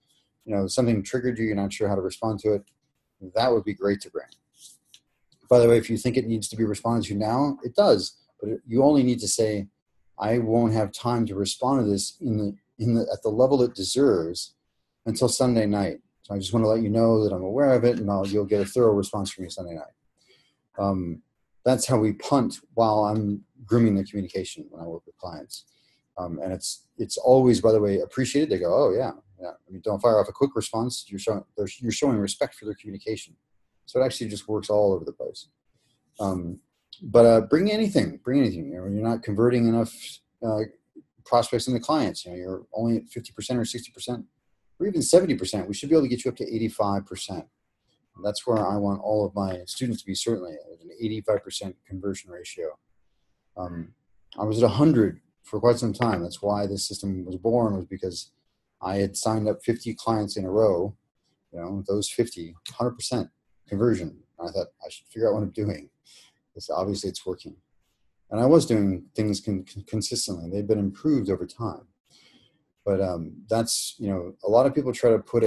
A: something triggered you, you're not sure how to respond to it, that would be great to bring. By the way, if you think it needs to be responded to now, it does, but you only need to say, I won't have time to respond to this at the level it deserves until Sunday night. So I just want to let you know that I'm aware of it, and you'll get a thorough response from me Sunday night. That's how we punt while I'm grooming the communication when I work with clients. And it's always, by the way, appreciated. They go, oh yeah. I mean, don't fire off a quick response. You're showing respect for their communication. So it actually just works all over the place. But bring anything. You're not converting enough prospects into clients. You're only at 50% or 60%, or even 70%. We should be able to get you up to 85%. And that's where I want all of my students to be, certainly at an 85% conversion ratio. I was at 100 for quite some time. That's why this system was born, was because I had signed up 50 clients in a row. Those 50, 100% conversion. I thought I should figure out what I'm doing, because obviously it's working. And I was doing things consistently. They've been improved over time. But that's, a lot of people try to put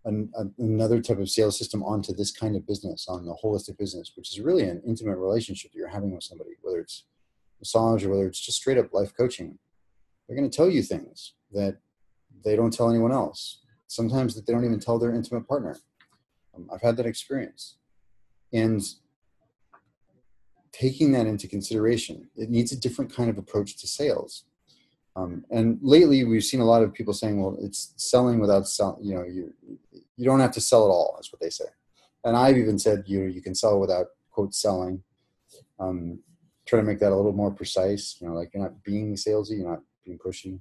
A: another type of sales system onto this kind of business, on the holistic business, which is really an intimate relationship that you're having with somebody, whether it's massage or whether it's just straight up life coaching. They're going to tell you things that they don't tell anyone else. Sometimes that they don't even tell their intimate partner. I've had that experience. And taking that into consideration, it needs a different kind of approach to sales. And lately we've seen a lot of people saying, well, it's selling without selling. You don't have to sell at all, is what they say. And I've even said, you can sell without, quote, selling. Try to make that a little more precise, like you're not being salesy, you're not being pushy.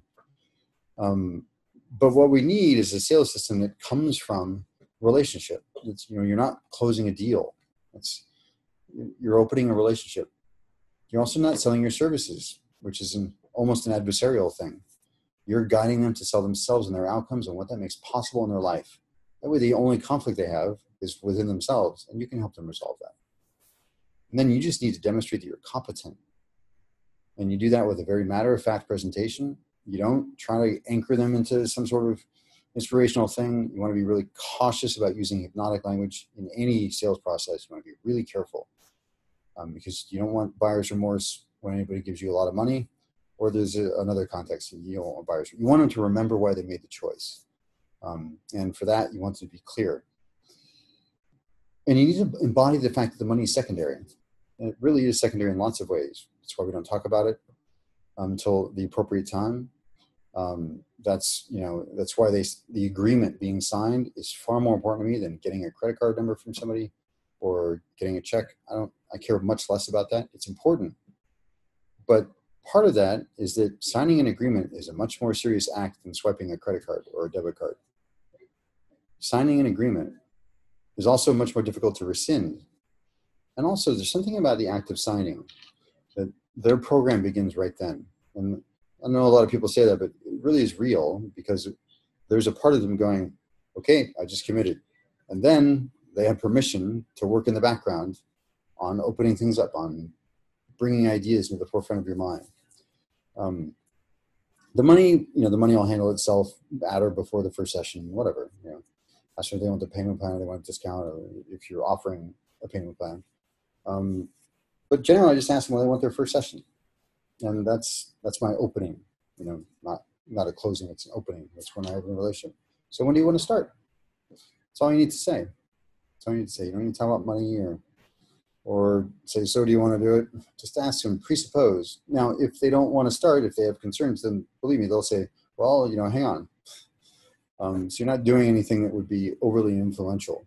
A: But what we need is a sales system that comes from relationship. It's, you're not closing a deal. You're opening a relationship. You're also not selling your services, which is almost an adversarial thing. You're guiding them to sell themselves and their outcomes and what that makes possible in their life. That way, the only conflict they have is within themselves, and you can help them resolve that. And then you just need to demonstrate that you're competent. And you do that with a very matter-of-fact presentation. You don't try to anchor them into some sort of inspirational thing. You want to be really cautious about using hypnotic language in any sales process. You want to be really careful because you don't want buyer's remorse when anybody gives you a lot of money, or there's another context. You don't want buyers. You want them to remember why they made the choice. And for that, you want to be clear. And you need to embody the fact that the money is secondary. And it really is secondary in lots of ways. That's why we don't talk about it until the appropriate time. That's why the agreement being signed is far more important to me than getting a credit card number from somebody or getting a check. I care much less about that. It's important. But part of that is that signing an agreement is a much more serious act than swiping a credit card or a debit card. Signing an agreement is also much more difficult to rescind. And also, there's something about the act of signing that their program begins right then. And I know a lot of people say that, but it really is real because there's a part of them going, okay, I just committed. And then they have permission to work in the background on opening things up, on bringing ideas into the forefront of your mind. The money will handle itself at or before the first session, whatever. Ask them if they want the payment plan, or they want a discount, or if you're offering a payment plan. But generally, I just ask them when they want their first session, and that's my opening. Not a closing; it's an opening. That's when I open a relationship. So when do you want to start? That's all you need to say. That's all you need to say. You don't need to talk about money or say, so do you want to do it? Just ask them, presuppose. Now, if they don't want to start, if they have concerns, then believe me, they'll say, well, hang on. So you're not doing anything that would be overly influential.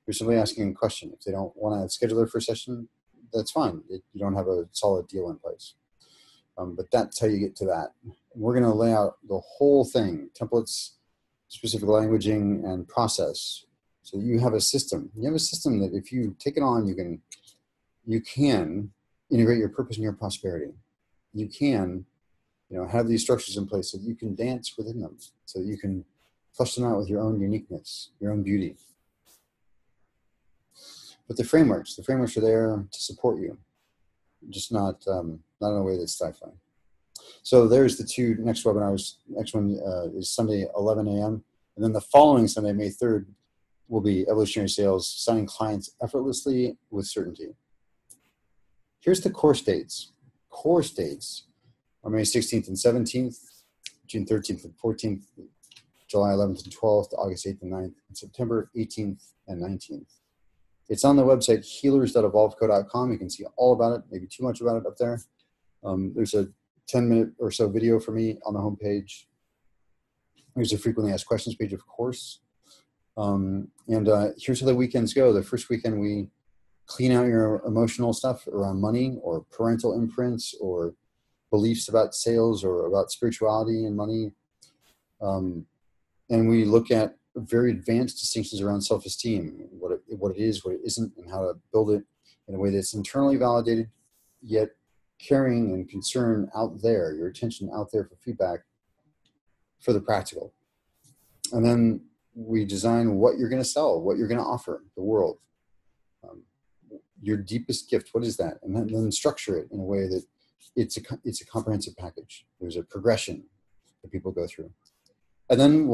A: You're simply asking a question. If they don't want to schedule their first session, that's fine. You don't have a solid deal in place. But that's how you get to that. We're going to lay out the whole thing, templates, specific languaging, and process. So you have a system. You have a system that if you take it on, you can integrate your purpose and your prosperity. You can, have these structures in place so that you can dance within them, so that you can flesh them out with your own uniqueness, your own beauty. But the frameworks are there to support you, just not in a way that's stifling. So there's the two next webinars. Next one is Sunday, 11 a.m. And then the following Sunday, May 3rd, will be Evolutionary Sales, signing clients effortlessly with certainty. Here's the course dates. Course dates are May 16th and 17th, June 13th and 14th, July 11th and 12th, August 8th and 9th, and September 18th and 19th. It's on the website healers.evolveco.com. You can see all about it, maybe too much about it up there. There's a 10-minute or so video for me on the homepage. There's a frequently asked questions page, of course. And here's how the weekends go. The first weekend, we clean out your emotional stuff around money or parental imprints or beliefs about sales or about spirituality and money. And we look at very advanced distinctions around self-esteem, what it is, what it isn't, and how to build it in a way that's internally validated, yet caring and concern out there, your attention out there for feedback for the practical. And then we design what you're going to sell, what you're going to offer the world. Your deepest gift, what is that? And then structure it in a way that it's a comprehensive package. There's a progression that people go through. And then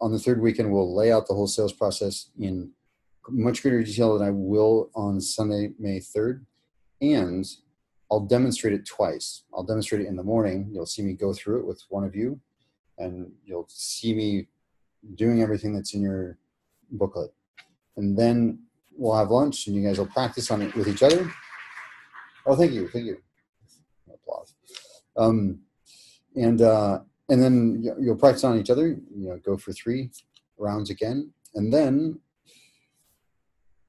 A: on the third weekend, we'll lay out the whole sales process in much greater detail than I will on Sunday, May 3rd. And I'll demonstrate it twice. I'll demonstrate it in the morning. You'll see me go through it with one of you, and you'll see me doing everything that's in your booklet. And then we'll have lunch, and you guys will practice on it with each other. Oh, thank you. Applause. And then you'll practice on each other, go for 3 rounds again. And then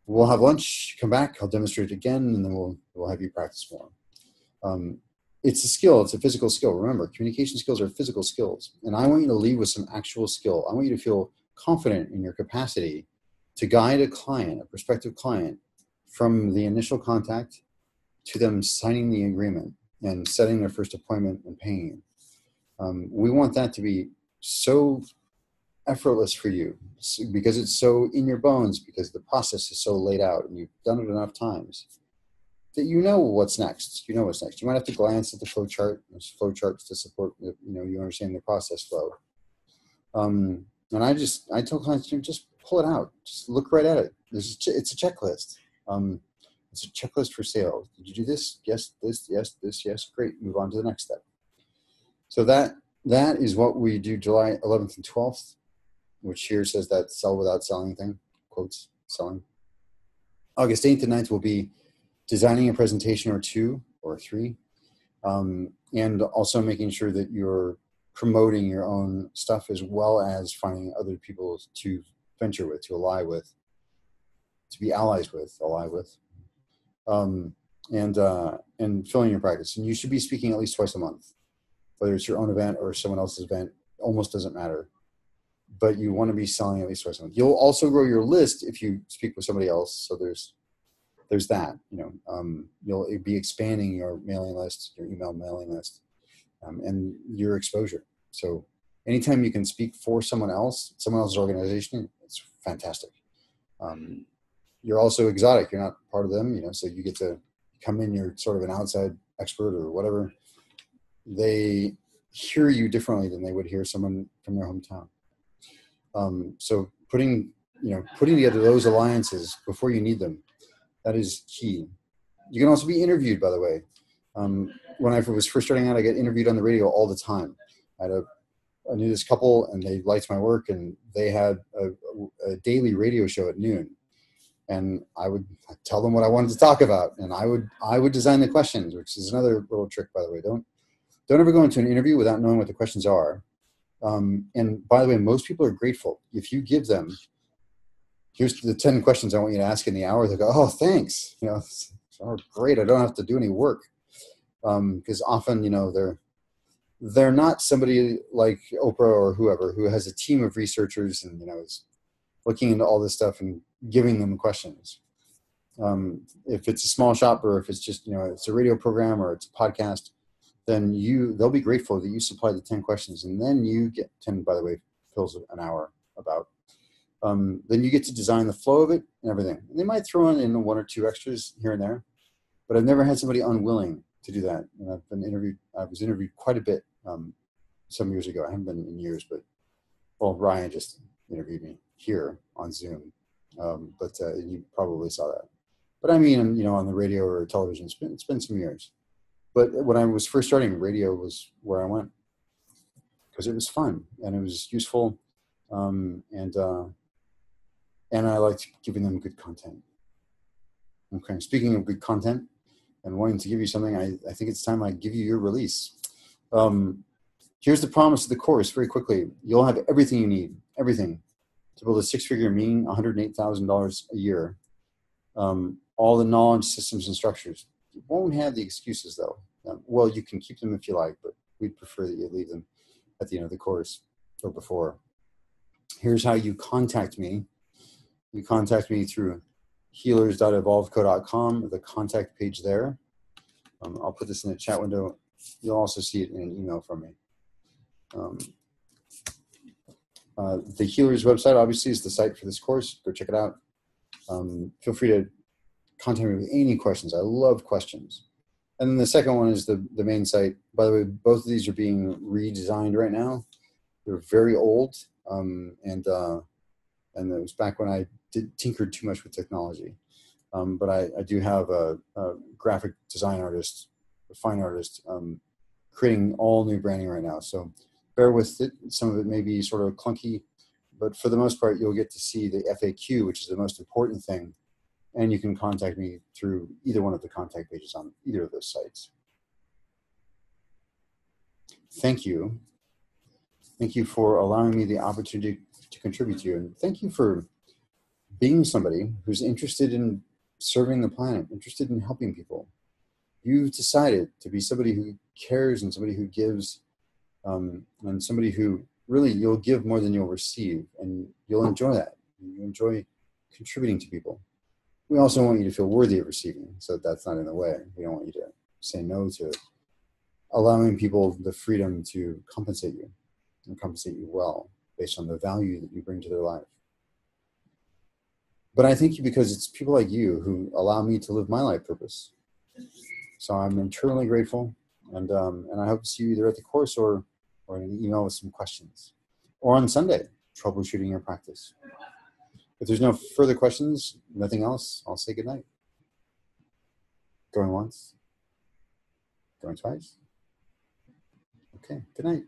A: we'll have lunch, come back, I'll demonstrate it again, and then we'll have you practice more. It's a skill, it's a physical skill. Remember, communication skills are physical skills. And I want you to leave with some actual skill. I want you to feel confident in your capacity to guide a client, a prospective client, from the initial contact to them signing the agreement and setting their first appointment and paying you. We want that to be so effortless for you because it's so in your bones, because the process is so laid out and you've done it enough times that you know what's next. You know what's next. You might have to glance at the flow chart. There's flow charts to support, you understand the process flow. And I tell clients, just pull it out. Just look right at it. It's a checklist. It's a checklist for sales. Did you do this? Yes, this, yes, this, yes. Great. Move on to the next step. So that is what we do July 11th and 12th, which here says that sell without selling thing, quotes, selling. August 8th and 9th will be designing a presentation or 2 or 3, and also making sure that you're promoting your own stuff as well as finding other people to venture with, to ally with, to be allies with, ally with, and filling your practice. And you should be speaking at least twice a month, whether it's your own event or someone else's event, almost doesn't matter. But you want to be selling at least twice a month. You'll also grow your list if you speak with somebody else. So there's that, you'll be expanding your mailing list, your email mailing list, and your exposure. So anytime you can speak for someone else's organization, it's fantastic. You're also exotic. You're not part of them, so you get to come in, you're sort of an outside expert or whatever. They hear you differently than they would hear someone from their hometown. So putting together those alliances before you need them, that is key. You can also be interviewed, by the way. When I was first starting out, I get interviewed on the radio all the time. I knew this couple, and they liked my work, and they had a daily radio show at noon. And I would tell them what I wanted to talk about, and I would design the questions, which is another little trick, by the way. Don't ever go into an interview without knowing what the questions are. And by the way, most people are grateful if you give them, here's the 10 questions I want you to ask in the hour. They go, oh, thanks. Oh, great. I don't have to do any work. Because often, they're not somebody like Oprah or whoever who has a team of researchers and, is looking into all this stuff and giving them questions. If it's a small shop or if it's just, it's a radio program or it's a podcast, then they'll be grateful that you supply the 10 questions. And then you get 10, by the way, fills an hour about. Then you get to design the flow of it and everything. And they might throw in 1 or 2 extras here and there, but I've never had somebody unwilling to do that. And I was interviewed quite a bit some years ago. I haven't been in years, but Ryan just interviewed me here on Zoom. But you probably saw that. But I mean, on the radio or television, it's been some years. But when I was first starting, radio was where I went because it was fun and it was useful. And I liked giving them good content. Okay, speaking of good content and wanting to give you something, I think it's time I give you your release. Here's the promise of the course very quickly. You'll have everything you need, everything to build a 6-figure mean, $108,000 a year. All the knowledge, systems, and structures. You won't have the excuses though. Well, you can keep them if you like, but we'd prefer that you leave them at the end of the course or before. Here's how you contact me. You contact me through healers.evolveco.com, the contact page there. I'll put this in the chat window. You'll also see it in an email from me. The Healers website, obviously, is the site for this course. Go check it out. Feel free to contact me with any questions. I love questions. And then the second one is the main site. By the way, both of these are being redesigned right now. They're very old, and it was back when I tinkered too much with technology. But I do have a graphic design artist, a fine artist, creating all new branding right now. So bear with it. Some of it may be sort of clunky, but for the most part, you'll get to see the FAQ, which is the most important thing. And you can contact me through either one of the contact pages on either of those sites. Thank you. Thank you for allowing me the opportunity to contribute to you. And thank you for being somebody who's interested in serving the planet, interested in helping people. You've decided to be somebody who cares and somebody who gives, and somebody who really, you'll give more than you'll receive, and you'll enjoy that. You enjoy contributing to people. We also want you to feel worthy of receiving, so that's not in the way. We don't want you to say no to allowing people the freedom to compensate you and compensate you well based on the value that you bring to their life. But I thank you because it's people like you who allow me to live my life purpose. So I'm eternally grateful, and I hope to see you either at the course or in an email with some questions, or on Sunday. troubleshooting your practice. If there's no further questions, nothing else, I'll say good night. Going once, going twice. Okay, good night.